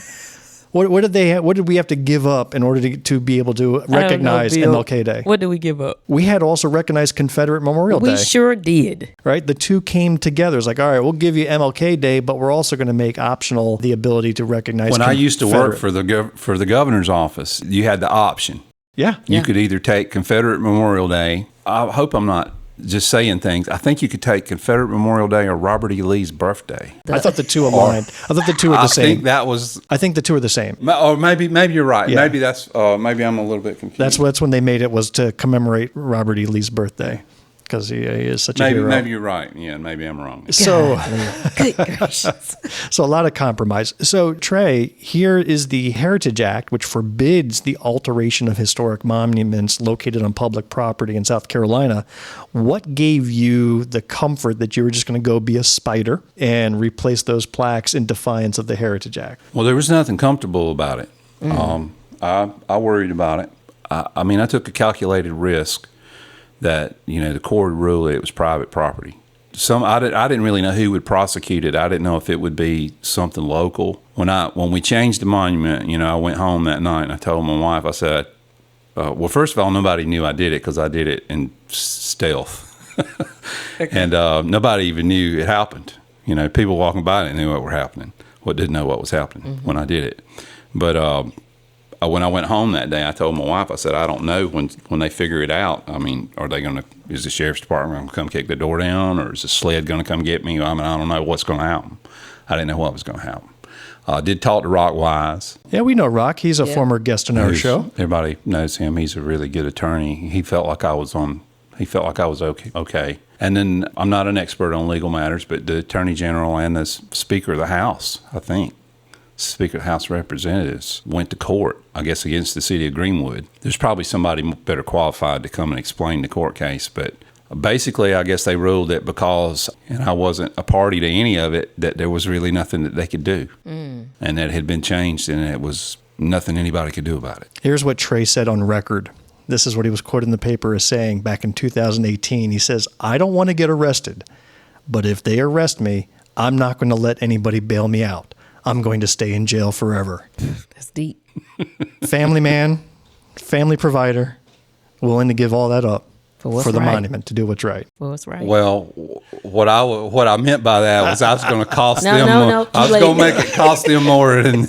What did we have to give up in order to be able to recognize MLK Day? What did we give up? We had to also recognize Confederate Memorial Day. We sure did. Right? The two came together. It's like, all right, we'll give you MLK Day, but we're also going to make optional the ability to recognize When I used to work for the governor's office, you had the option. Yeah. You could either take Confederate Memorial Day. I hope I'm not just saying things. I think you could take Confederate Memorial Day or Robert E. Lee's birthday. I thought the two aligned. I thought the two are the same. I think the two are the same. Or maybe you're right. Yeah. Maybe that's maybe I'm a little bit confused. That's when they made it, was to commemorate Robert E. Lee's birthday, because he is such a hero. Maybe you're right. Yeah, maybe I'm wrong. So, good gracious. So a lot of compromise. So Trey, here is the Heritage Act, which forbids the alteration of historic monuments located on public property in South Carolina. What gave you the comfort that you were just going to go be a spider and replace those plaques in defiance of the Heritage Act? Well, there was nothing comfortable about it. I worried about it. I mean, I took a calculated risk that, the court would rule it was private property. I didn't really know who would prosecute it. I didn't know if it would be something local. When we changed the monument, I went home that night and I told my wife, I said, well, first of all, nobody knew I did it because I did it in stealth. And nobody even knew it happened. People walking by didn't know what were happening. Didn't know what was happening when I did it. But when I went home that day, I told my wife, I said, I don't know when they figure it out. I mean, is the sheriff's department going to come kick the door down, or is the sled going to come get me? I mean, I don't know what's going to happen. I didn't know what was going to happen. I did talk to Rock Wise. Yeah, we know Rock. He's a former guest on our show. Everybody knows him. He's a really good attorney. He felt like I was okay. And then I'm not an expert on legal matters, but the Attorney General and the Speaker of the House, I think, Speaker of the House of Representatives, went to court, I guess, against the city of Greenwood. There's probably somebody better qualified to come and explain the court case, but basically, I guess they ruled that because, and I wasn't a party to any of it, that there was really nothing that they could do, and that it had been changed, and it was nothing anybody could do about it. Here's what Trey said on record. This is what he was quoted in the paper as saying back in 2018. He says, "I don't want to get arrested, but if they arrest me, I'm not going to let anybody bail me out. I'm going to stay in jail forever." That's deep. Family man, family provider, willing to give all that up for the monument, to do what's right. For what's right. Well, what I meant by that was I was going to cost No, them no, more. no, I was too going to late. make it cost them more than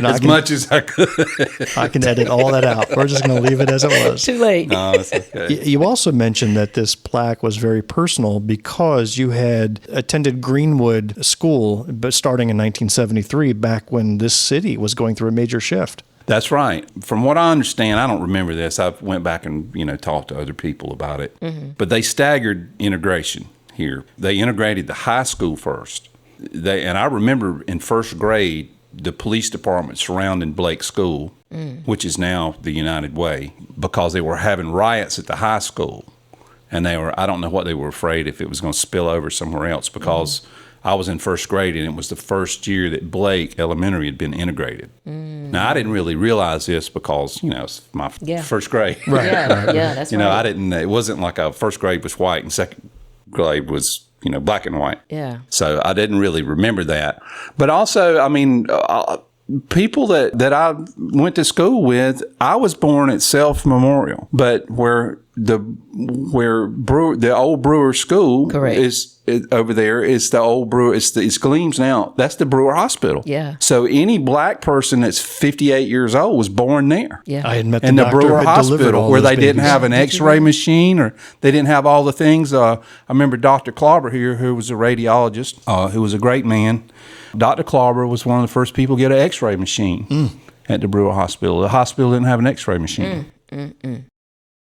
as much as I could. I can edit all that out. We're just going to leave it as it was. Too late. No, it's okay. You also mentioned that this plaque was very personal because you had attended Greenwood School, but starting in 1973, back when this city was going through a major shift. That's right. From what I understand, I don't remember this. I went back and talked to other people about it. But they staggered integration here. They integrated the high school first. And I remember in first grade, the police department surrounding Blake School, which is now the United Way, because they were having riots at the high school. And I don't know what they were afraid if it was going to spill over somewhere else, because I was in first grade and it was the first year that Blake Elementary had been integrated. Now, I didn't really realize this because, it's my first grade. Right. Yeah, that's right. It wasn't like a first grade was white and second grade was, black and white. Yeah. So I didn't really remember that. But also, people that I went to school with, I was born at Self Memorial, but where the old Brewer School Correct. is over there, it's the old Brewer. It's Gleams now. That's the Brewer Hospital. Yeah. So any black person that's 58 years old was born there. Yeah. I had met the In the doctor Brewer who had delivered Hospital, all where those they didn't babies. have an X-ray machine, or they didn't have all the things. I remember Dr. Klauber here, who was a radiologist, who was a great man. Dr. Klauber was one of the first people to get an X-ray machine at the Brewer Hospital. The hospital didn't have an X-ray machine.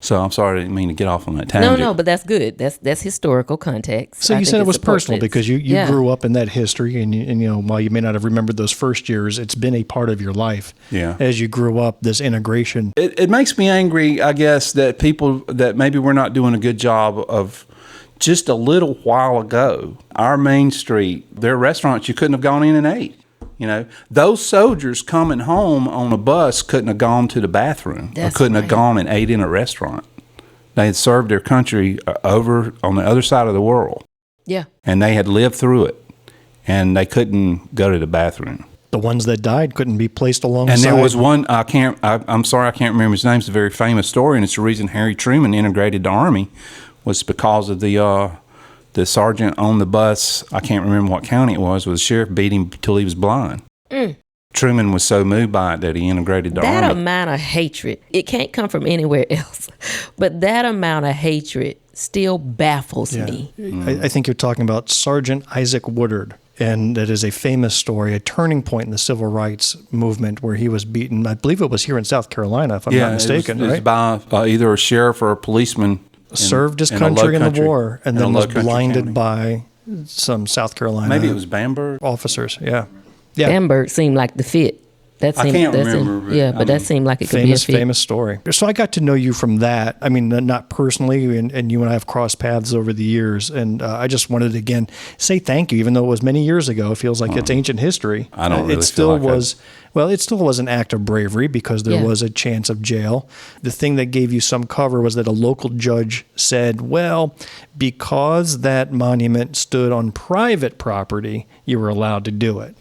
So I'm sorry, I didn't mean to get off on that tangent. No, but that's good. That's historical context. So I you think said it it was supports personal it. because you Yeah. grew up in that history, and while you may not have remembered those first years, it's been a part of your life. Yeah. As you grew up, this integration. It makes me angry, I guess, that people that maybe we're not doing a good job of. Just a little while ago, our main street, there are restaurants you couldn't have gone in and ate. Those soldiers coming home on a bus couldn't have gone to the bathroom That's or couldn't have right. gone and ate in a restaurant. They had served their country over on the other side of the world, Yeah. and they had lived through it, and they couldn't go to the bathroom. The ones that died couldn't be placed alongside. And there was one, I'm sorry, I can't remember his name. It's a very famous story, and it's the reason Harry Truman integrated the Army was because of the sergeant on the bus. I can't remember what county it was. The sheriff beat him till he was blind. Truman was so moved by it that he integrated the That Army. amount of hatred, it can't come from anywhere else. But that amount of hatred still baffles me. I think you're talking about Sergeant Isaac Woodard. And that is a famous story, a turning point in the civil rights movement where he was beaten. I believe it was here in South Carolina, if I'm not mistaken, it was right? by either a sheriff or a policeman. Served his in a country in the low-country- war and in a then was low-country blinded county. by some South Carolina Maybe it was Bamberg. officers. Yeah. Yeah. Bamberg seemed like the fit. That I seemed, can't that seemed- remember, but yeah, I but that mean, seemed like it could be a fit. Famous story. So I got to know you from that. I mean, not personally, and you and I have crossed paths over the years. And I just wanted to, again, say thank you, even though it was many years ago. It feels like it's ancient history. I don't really It still feel like was. Well, it still was an act of bravery because there Yeah. was a chance of jail. The thing that gave you some cover was that a local judge said, well, because that monument stood on private property, you were allowed to do it.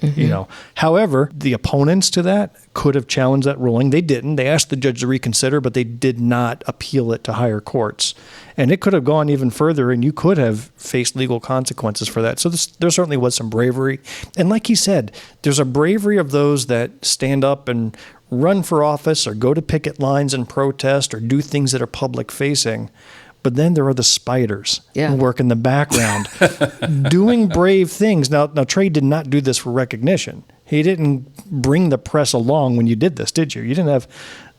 However, the opponents to that could have challenged that ruling. They didn't. They asked the judge to reconsider, but they did not appeal it to higher courts. And it could have gone even further, and you could have faced legal consequences for that. So there certainly was some bravery. And like he said, there's a bravery of those that stand up and run for office or go to picket lines and protest or do things that are public facing. But then there are the spiders who work in the background doing brave things. Now, Trey did not do this for recognition. He didn't bring the press along when you did this, did you? You didn't have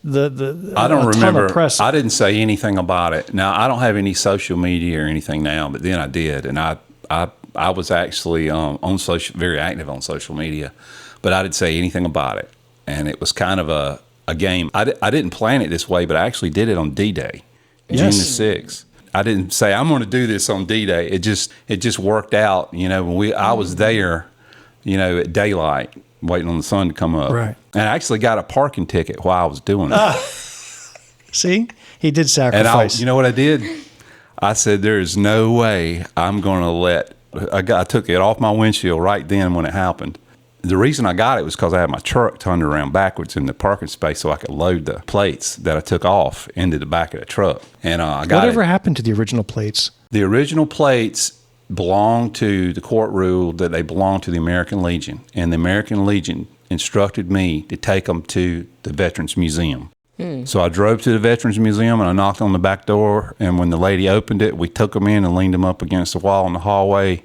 I don't a ton remember. of press. I didn't say anything about it. Now, I don't have any social media or anything now, but then I did, and I was actually on social, very active on social media but I didn't say anything about it. And it was kind of a game. I didn't plan it this way, but I actually did it on D-Day, June the 6th. I didn't say I'm going to do this on D-Day. It just worked out. You know, when I was there, you know, at daylight, waiting on the sun to come up. Right. And I actually got a parking ticket while I was doing it. See, he did And sacrifice. you know what I did? I said, there is no way I'm going to let. I took it off my windshield right then when it happened. The reason I got it was because I had my truck turned around backwards in the parking space so I could load the plates that I took off into the back of the truck. And I got Whatever happened to the original plates? The original plates belonged to the court ruled that they belonged to the American Legion. And the American Legion instructed me to take them to the Veterans Museum. So I drove to the Veterans Museum and I knocked on the back door. And when the lady opened it, we took them in and leaned them up against the wall in the hallway.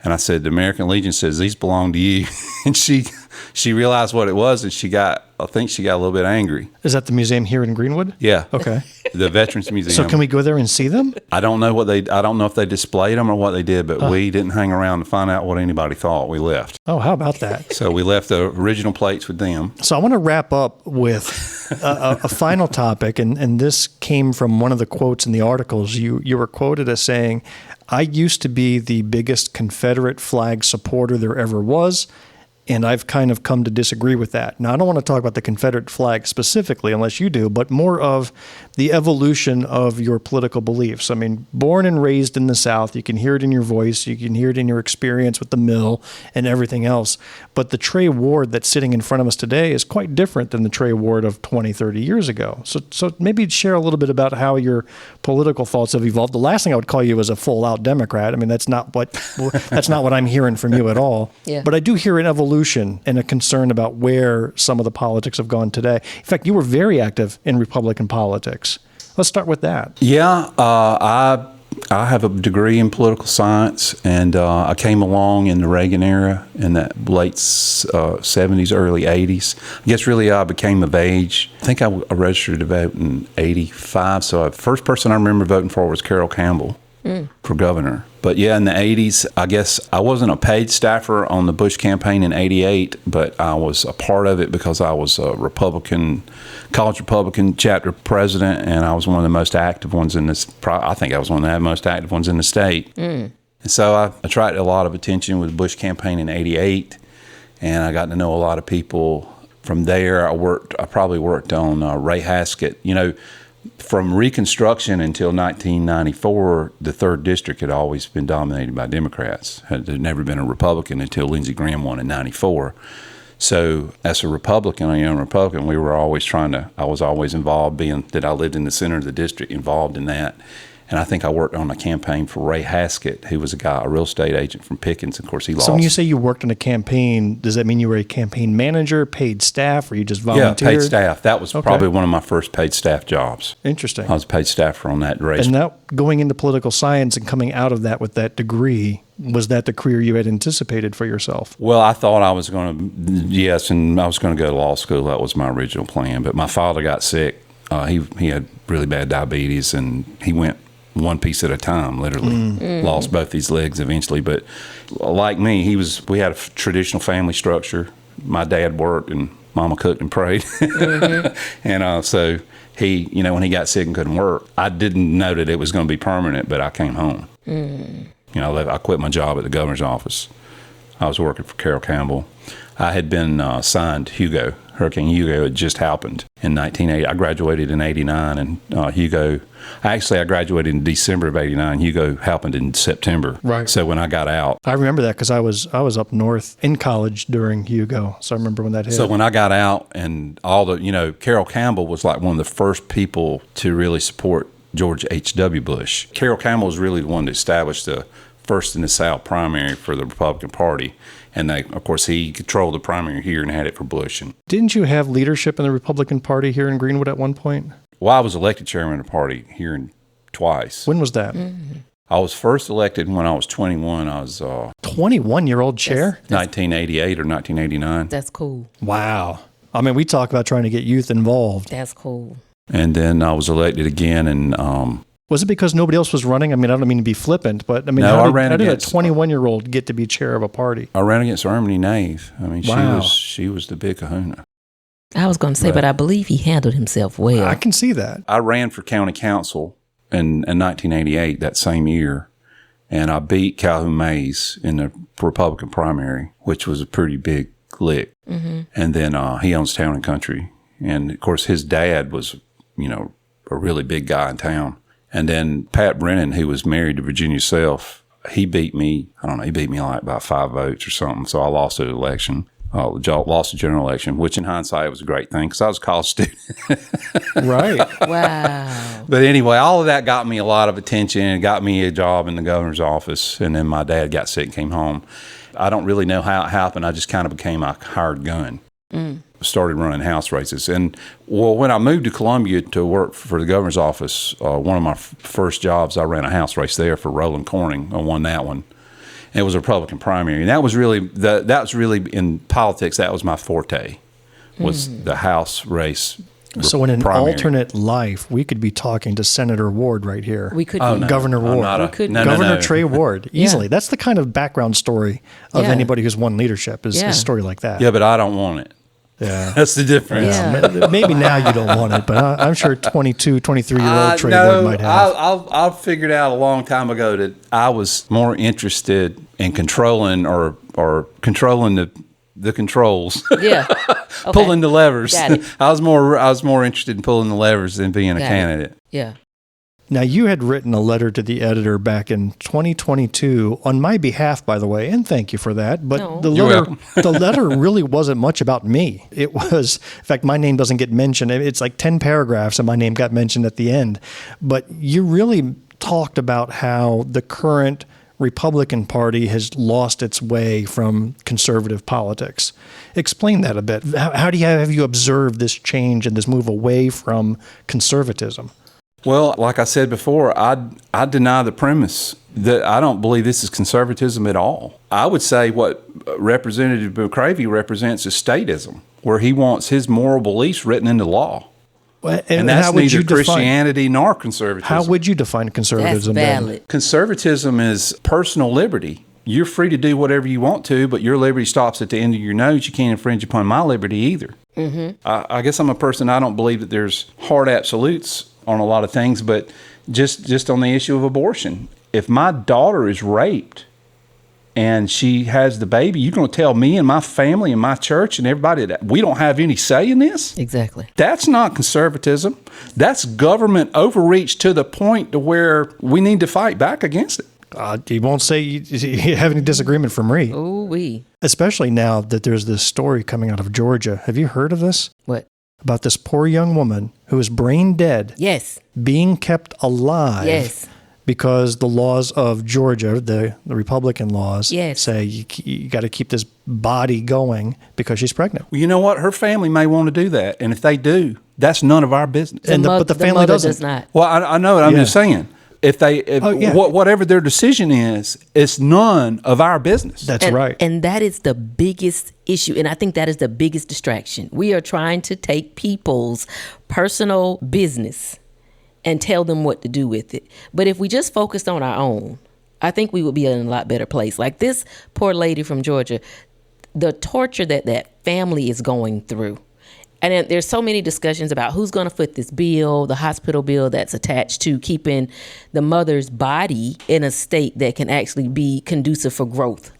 And I said, the American Legion says, these belong to you. And she realized what it was, and I think she got a little bit angry. Is that the museum here in Greenwood? Yeah. Okay. The Veterans Museum. So can we go there and see them? I don't know if they displayed them or what they did, but we didn't hang around to find out what anybody thought. We left. Oh, how about that? So we left the original plates with them. So I want to wrap up with a final topic, and this came from one of the quotes in the articles. You were quoted as saying, I used to be the biggest Confederate flag supporter there ever was, and I've kind of come to disagree with that. Now, I don't want to talk about the Confederate flag specifically, unless you do, but more of the evolution of your political beliefs. I mean, born and raised in the South, you can hear it in your voice, you can hear it in your experience with the mill and everything else. But the Trey Ward that's sitting in front of us today is quite different than the Trey Ward of 20, 30 years ago. So maybe share a little bit about how your political thoughts have evolved. The last thing I would call you is a full-out Democrat. I mean, that's not what I'm hearing from you at all. Yeah. But I do hear an evolution and a concern about where some of the politics have gone today. In fact, you were very active in Republican politics. Let's start with that. Yeah, I have a degree in political science, and I came along in the Reagan era in that late 70s, early 80s. I guess really I became of age. I think I registered to vote in 85, so the first person I remember voting for was Carol Campbell for governor. But yeah, in the 80s, I guess I wasn't a paid staffer on the Bush campaign in 88, but I was a part of it because I was a college Republican chapter president, and I was one of the most active ones in this. I think I was one of the most active ones in the state. And so I attracted a lot of attention with the Bush campaign in 88, and I got to know a lot of people. From there, I probably worked on Ray Haskett. You know, from Reconstruction until 1994, the 3rd District had always been dominated by Democrats. There'd never been a Republican until Lindsey Graham won in 94. So as a Republican, a young Republican, I was always involved, being that I lived in the center of the district, involved in that. And I think I worked on a campaign for Ray Haskett, who was a real estate agent from Pickens. Of course, he lost. So when you say you worked on a campaign, does that mean you were a campaign manager, paid staff, or you just volunteered? Yeah, paid staff. That was probably one of my first paid staff jobs. Interesting. I was a paid staffer on that race. And now going into political science and coming out of that with that degree, was that the career you had anticipated for yourself? Well, I thought I was going to, yes, and I was going to go to law school. That was my original plan. But my father got sick. He had really bad diabetes, and he went one piece at a time, literally. Lost both his legs eventually. But like me, we had a traditional family structure. My dad worked and Mama cooked and prayed. And so he, when he got sick and couldn't work, I didn't know that it was going to be permanent, but I came home. I quit my job at the governor's office. I was working for Carol Campbell. I had been signed Hugo. Hurricane Hugo had just happened in 1980. I graduated in 89, and I graduated in December of 89. Hugo happened in September. Right. So when I got out. I remember that because I was up north in college during Hugo. So I remember when that hit. So when I got out, and Carol Campbell was like one of the first people to really support George H.W. Bush. Carol Campbell was really the one that established the first in the South primary for the Republican Party. And of course, he controlled the primary here and had it for Bush. And didn't you have leadership in the Republican Party here in Greenwood at one point? Well, I was elected chairman of the party here twice. When was that? I was first elected when I was 21. I was 21-year-old chair? 1988 or 1989. That's cool. Wow. I mean, we talk about trying to get youth involved. That's cool. And then I was elected again in Was it because nobody else was running? I mean, I don't mean to be flippant, but I mean, No, how did a against- 21-year-old get to be chair of a party? I ran against Erminie Nave. I mean, Wow. she was the big kahuna. I was going to say, but I believe he handled himself well. I can see that. I ran for county council in 1988, that same year, and I beat Calhoun Mays in the Republican primary, which was a pretty big lick. Mm-hmm. And then he owns Town and Country. And, of course, his dad was, a really big guy in town. And then Pat Brennan, who was married to Virginia Self, he beat me, he beat me like by 5 votes or something. So I lost the election. Lost the general election, which in hindsight was a great thing because I was a college student. Right. Wow. But anyway, all of that got me a lot of attention and got me a job in the governor's office. And then my dad got sick and came home. I don't really know how it happened. I just kind of became a hired gun. Started running house races. And when I moved to Columbia to work for the governor's office, one of my first jobs, I ran a house race there for Roland Corning. I won that one. It was a Republican primary, and that was really in politics. That was my forte, was the House race. So in an primary. alternate life, we could be talking to Senator Ward right here. We could Oh, be. no. Governor I'm Ward. not We could- Governor no. Trey Ward, easily. Yeah. That's the kind of background story of Yeah. anybody who's won leadership is Yeah. a story like that. Yeah, but I don't want it. Yeah. That's the difference. Yeah. Maybe now you don't want it, but I'm sure 22, 23-year-old Trey Ward might have. I figured out a long time ago that I was more interested in controlling or controlling the controls. Yeah. Okay. Pulling the levers. Got it. I was more interested in pulling the levers than being a Got it. candidate. Yeah. Now, you had written a letter to the editor back in 2022 on my behalf, by the way, and thank you for that. But No. the You're letter, welcome. the letter really wasn't much about me. It was, in fact, my name doesn't get mentioned. It's like 10 paragraphs, and my name got mentioned at the end. But you really talked about how the current Republican Party has lost its way from conservative politics. Explain that a bit. How have you observed this change and this move away from conservatism? Well, like I said before, I deny the premise that I don't believe this is conservatism at all. I would say what Representative McCravey represents is statism, where he wants his moral beliefs written into law. And that's how would neither you define, Christianity nor conservatism. how would you define That's conservatism then? valid. Conservatism is personal liberty. You're free to do whatever you want to, but your liberty stops at the end of your nose. You can't infringe upon my liberty either. Mm-hmm. I guess I'm a person, I don't believe that there's hard absolutes on a lot of things, but just on the issue of abortion. If my daughter is raped and she has the baby, you're going to tell me and my family and my church and everybody that we don't have any say in this? Exactly. That's not conservatism. That's government overreach to the point to where we need to fight back against it. You won't say you have any disagreement from me, Ooh wee. especially now that there's this story coming out of Georgia. Have you heard of this? What? About this poor young woman who is brain dead, Yes. being kept alive Yes. because the laws of Georgia, the Republican laws, Yes. say you got to keep this body going because she's pregnant. Well, you know what? Her family may want to do that. And if they do, that's none of our business. But the family mother doesn't. does not. Well, I know it. I'm Yeah. just saying. Whatever their decision is, it's none of our business. That's And, right. And that is the biggest issue. And I think that is the biggest distraction. We are trying to take people's personal business and tell them what to do with it. But if we just focused on our own, I think we would be in a lot better place. Like this poor lady from Georgia, the torture that family is going through. And then there's so many discussions about who's going to foot this bill, the hospital bill that's attached to keeping the mother's body in a state that can actually be conducive for growth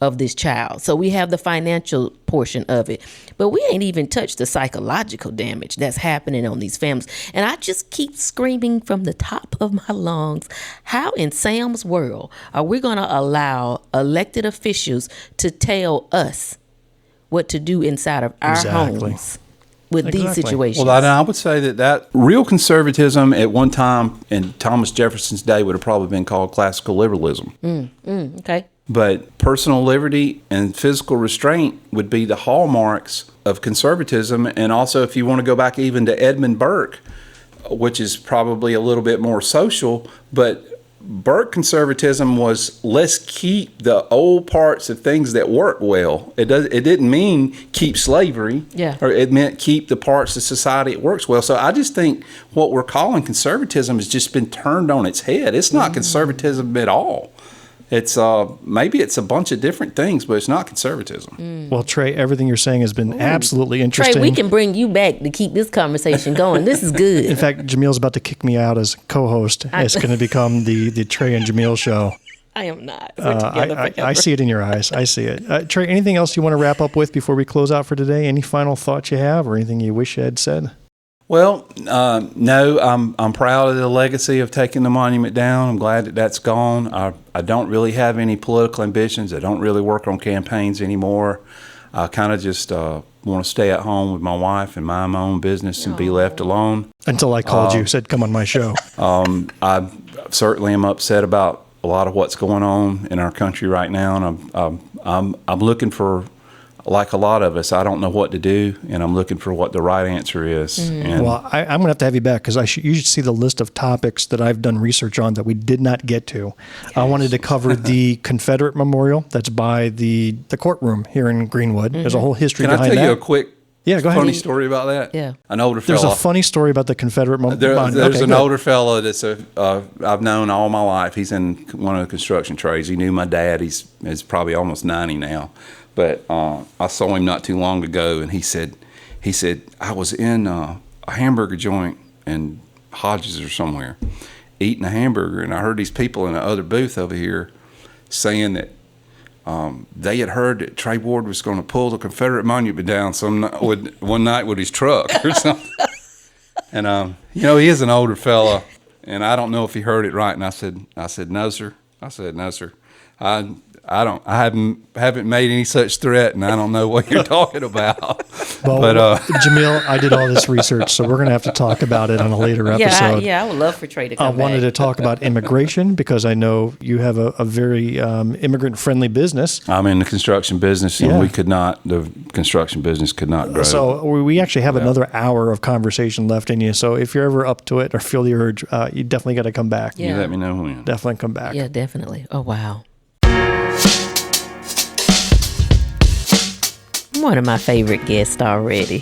of this child. So we have the financial portion of it, but we ain't even touched the psychological damage that's happening on these families. And I just keep screaming from the top of my lungs, how in Sam's world are we going to allow elected officials to tell us what to do inside of our Exactly. homes with these Exactly. situations? Well, I would say that real conservatism at one time in Thomas Jefferson's day would have probably been called classical liberalism. Okay. But personal liberty and physical restraint would be the hallmarks of conservatism. And also, if you want to go back even to Edmund Burke, which is probably a little bit more social, but Burke conservatism was, let's keep the old parts of things that work well. It didn't mean keep slavery. Yeah. Or it meant keep the parts of society that works well. So I just think what we're calling conservatism has just been turned on its head. It's not conservatism at all. It's maybe it's a bunch of different things, but it's not conservatism. Well, Trey, everything you're saying has been absolutely interesting. Trey, we can bring you back to keep this conversation going. This is good. In fact, Jamil's about to kick me out as co-host. It's going to become the Trey and Jamil show. I am not. We're together forever. I see it in your eyes. I see it. Trey, anything else you want to wrap up with before we close out for today? Any final thoughts you have or anything you wish you had said? Well, no, I'm proud of the legacy of taking the monument down. I'm glad that that's gone. I don't really have any political ambitions. I don't really work on campaigns anymore. I kind of just want to stay at home with my wife and mind my own business and be left alone. Until I called you, said, come on my show. I certainly am upset about a lot of what's going on in our country right now, and I'm looking for, like a lot of us, I don't know what to do, and I'm looking for what the right answer is. And Well, I'm going to have you back because you should see the list of topics that I've done research on that we did not get to. I wanted to cover the Confederate Memorial that's by the courtroom here in Greenwood. There's a whole history can I behind tell that. you a quick Go ahead. funny story about that? Yeah. An older There's fella. a funny story about the Confederate Memorial. There's an older fella that's I've known all my life. He's in one of the construction trades. He knew my dad. He's probably almost 90 now. But I saw him not too long ago, and he said, I was in a hamburger joint in Hodges or somewhere, eating a hamburger, and I heard these people in the other booth over here saying that they had heard that Trey Ward was going to pull the Confederate monument down one night with his truck or something. And he is an older fella, and I don't know if he heard it right. And I said, no, sir. I haven't made any such threat, and I don't know what you're talking about. Well, but Jamil, I did all this research, so we're going to have to talk about it on a later episode. I would love for Trey to come I back. wanted to talk about immigration because I know you have a very immigrant-friendly business. I'm in the construction business, and Yeah. the construction business could not grow. So we actually have another hour of conversation left in you. So if you're ever up to it or feel the urge, you definitely got to come back. Yeah. You let me know when. Definitely come back. Yeah, definitely. Oh, wow. One of my favorite guests already.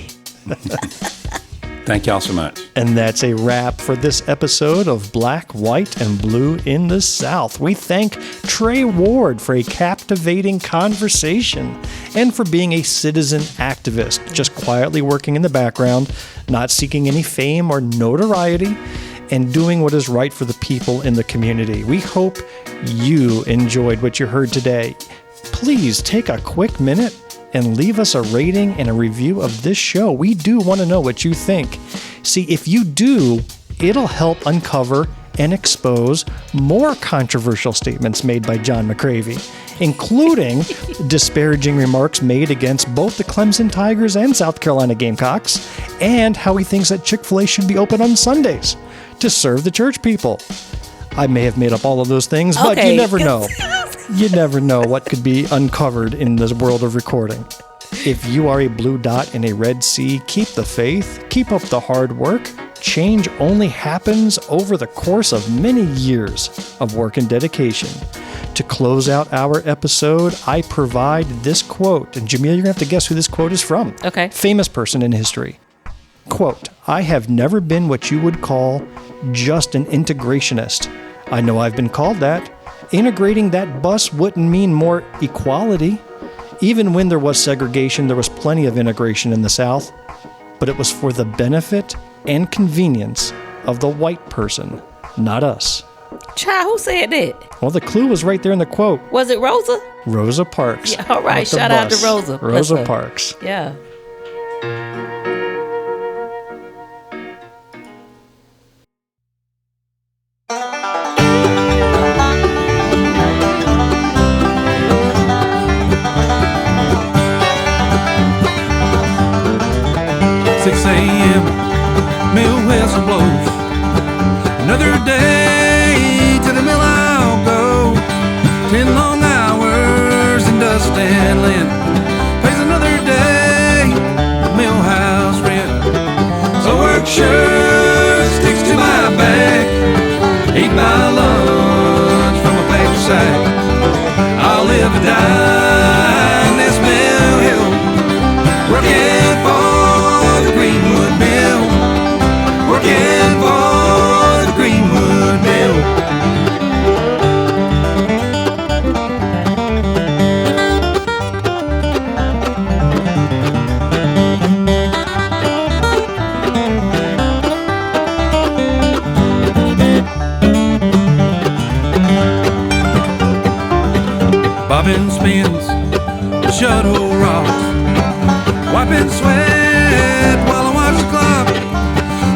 Thank y'all so much. And that's a wrap for this episode of Black, White, and Blue in the South. We thank Trey Ward for a captivating conversation and for being a citizen activist, just quietly working in the background, not seeking any fame or notoriety, and doing what is right for the people in the community. We hope you enjoyed what you heard today. Please take a quick minute and leave us a rating and a review of this show. We do want to know what you think. See, if you do, it'll help uncover and expose more controversial statements made by John McCravey, including disparaging remarks made against both the Clemson Tigers and South Carolina Gamecocks, and how he thinks that Chick-fil-A should be open on Sundays to serve the church people. I may have made up all of those things, but you never know. You never know what could be uncovered in this world of recording. If you are a blue dot in a red sea, keep the faith, keep up the hard work. Change only happens over the course of many years of work and dedication. To close out our episode, I provide this quote. And Jamil, you're going to have to guess who this quote is from. Okay. Famous person in history. Quote, I have never been what you would call just an integrationist. I know I've been called that. Integrating that bus wouldn't mean more equality. Even when there was segregation, there was plenty of integration in the South, but it was for the benefit and convenience of the white person, not us. Child, who said that? Well, the clue was right there in the quote. Was it Rosa? Rosa Parks. Yeah, all right. With the Shout out to bus. Rosa. Bless Rosa her. Parks. Yeah. Mill whistle blows. Another day to the mill I'll go. 10 long hours in dust and lint. Pays another day, mill house rent. So work sure sticks to my back. Eat my lunch. dripping sweat while I watch the clock.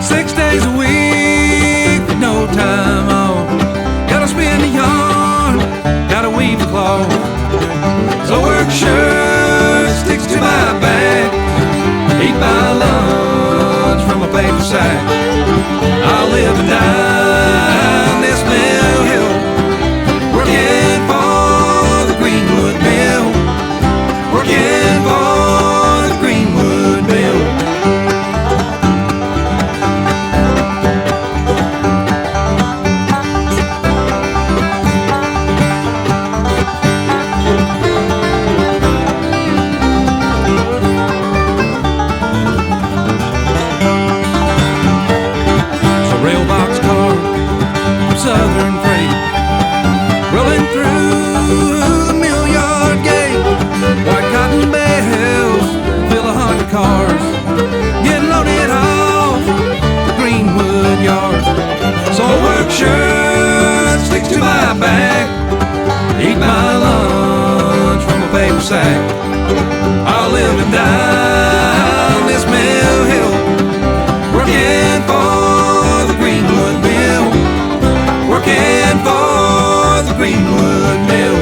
6 days a week with no time off. Gotta spin the yarn, gotta weave the cloth. So work shirt sticks to my back. Eat my lunch from a paper sack. I live and die on this mill hill, working for the Greenwood Mill, working for the Greenwood Mill. Southern freight rolling through the mill yard gate. White cotton bales fill 100 cars, getting loaded off the Greenwood yard. So I work shirt sticks to my back, eat my lunch from a paper sack. I'll live and die on this mill hill, working for the Greenwood Mill, working for the Greenwood Mill.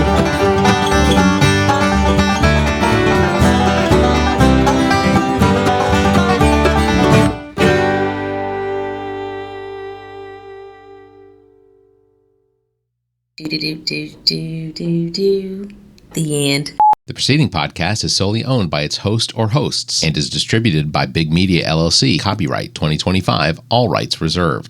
The end. The preceding podcast is solely owned by its host or hosts and is distributed by Big Media LLC. Copyright 2025, all rights reserved.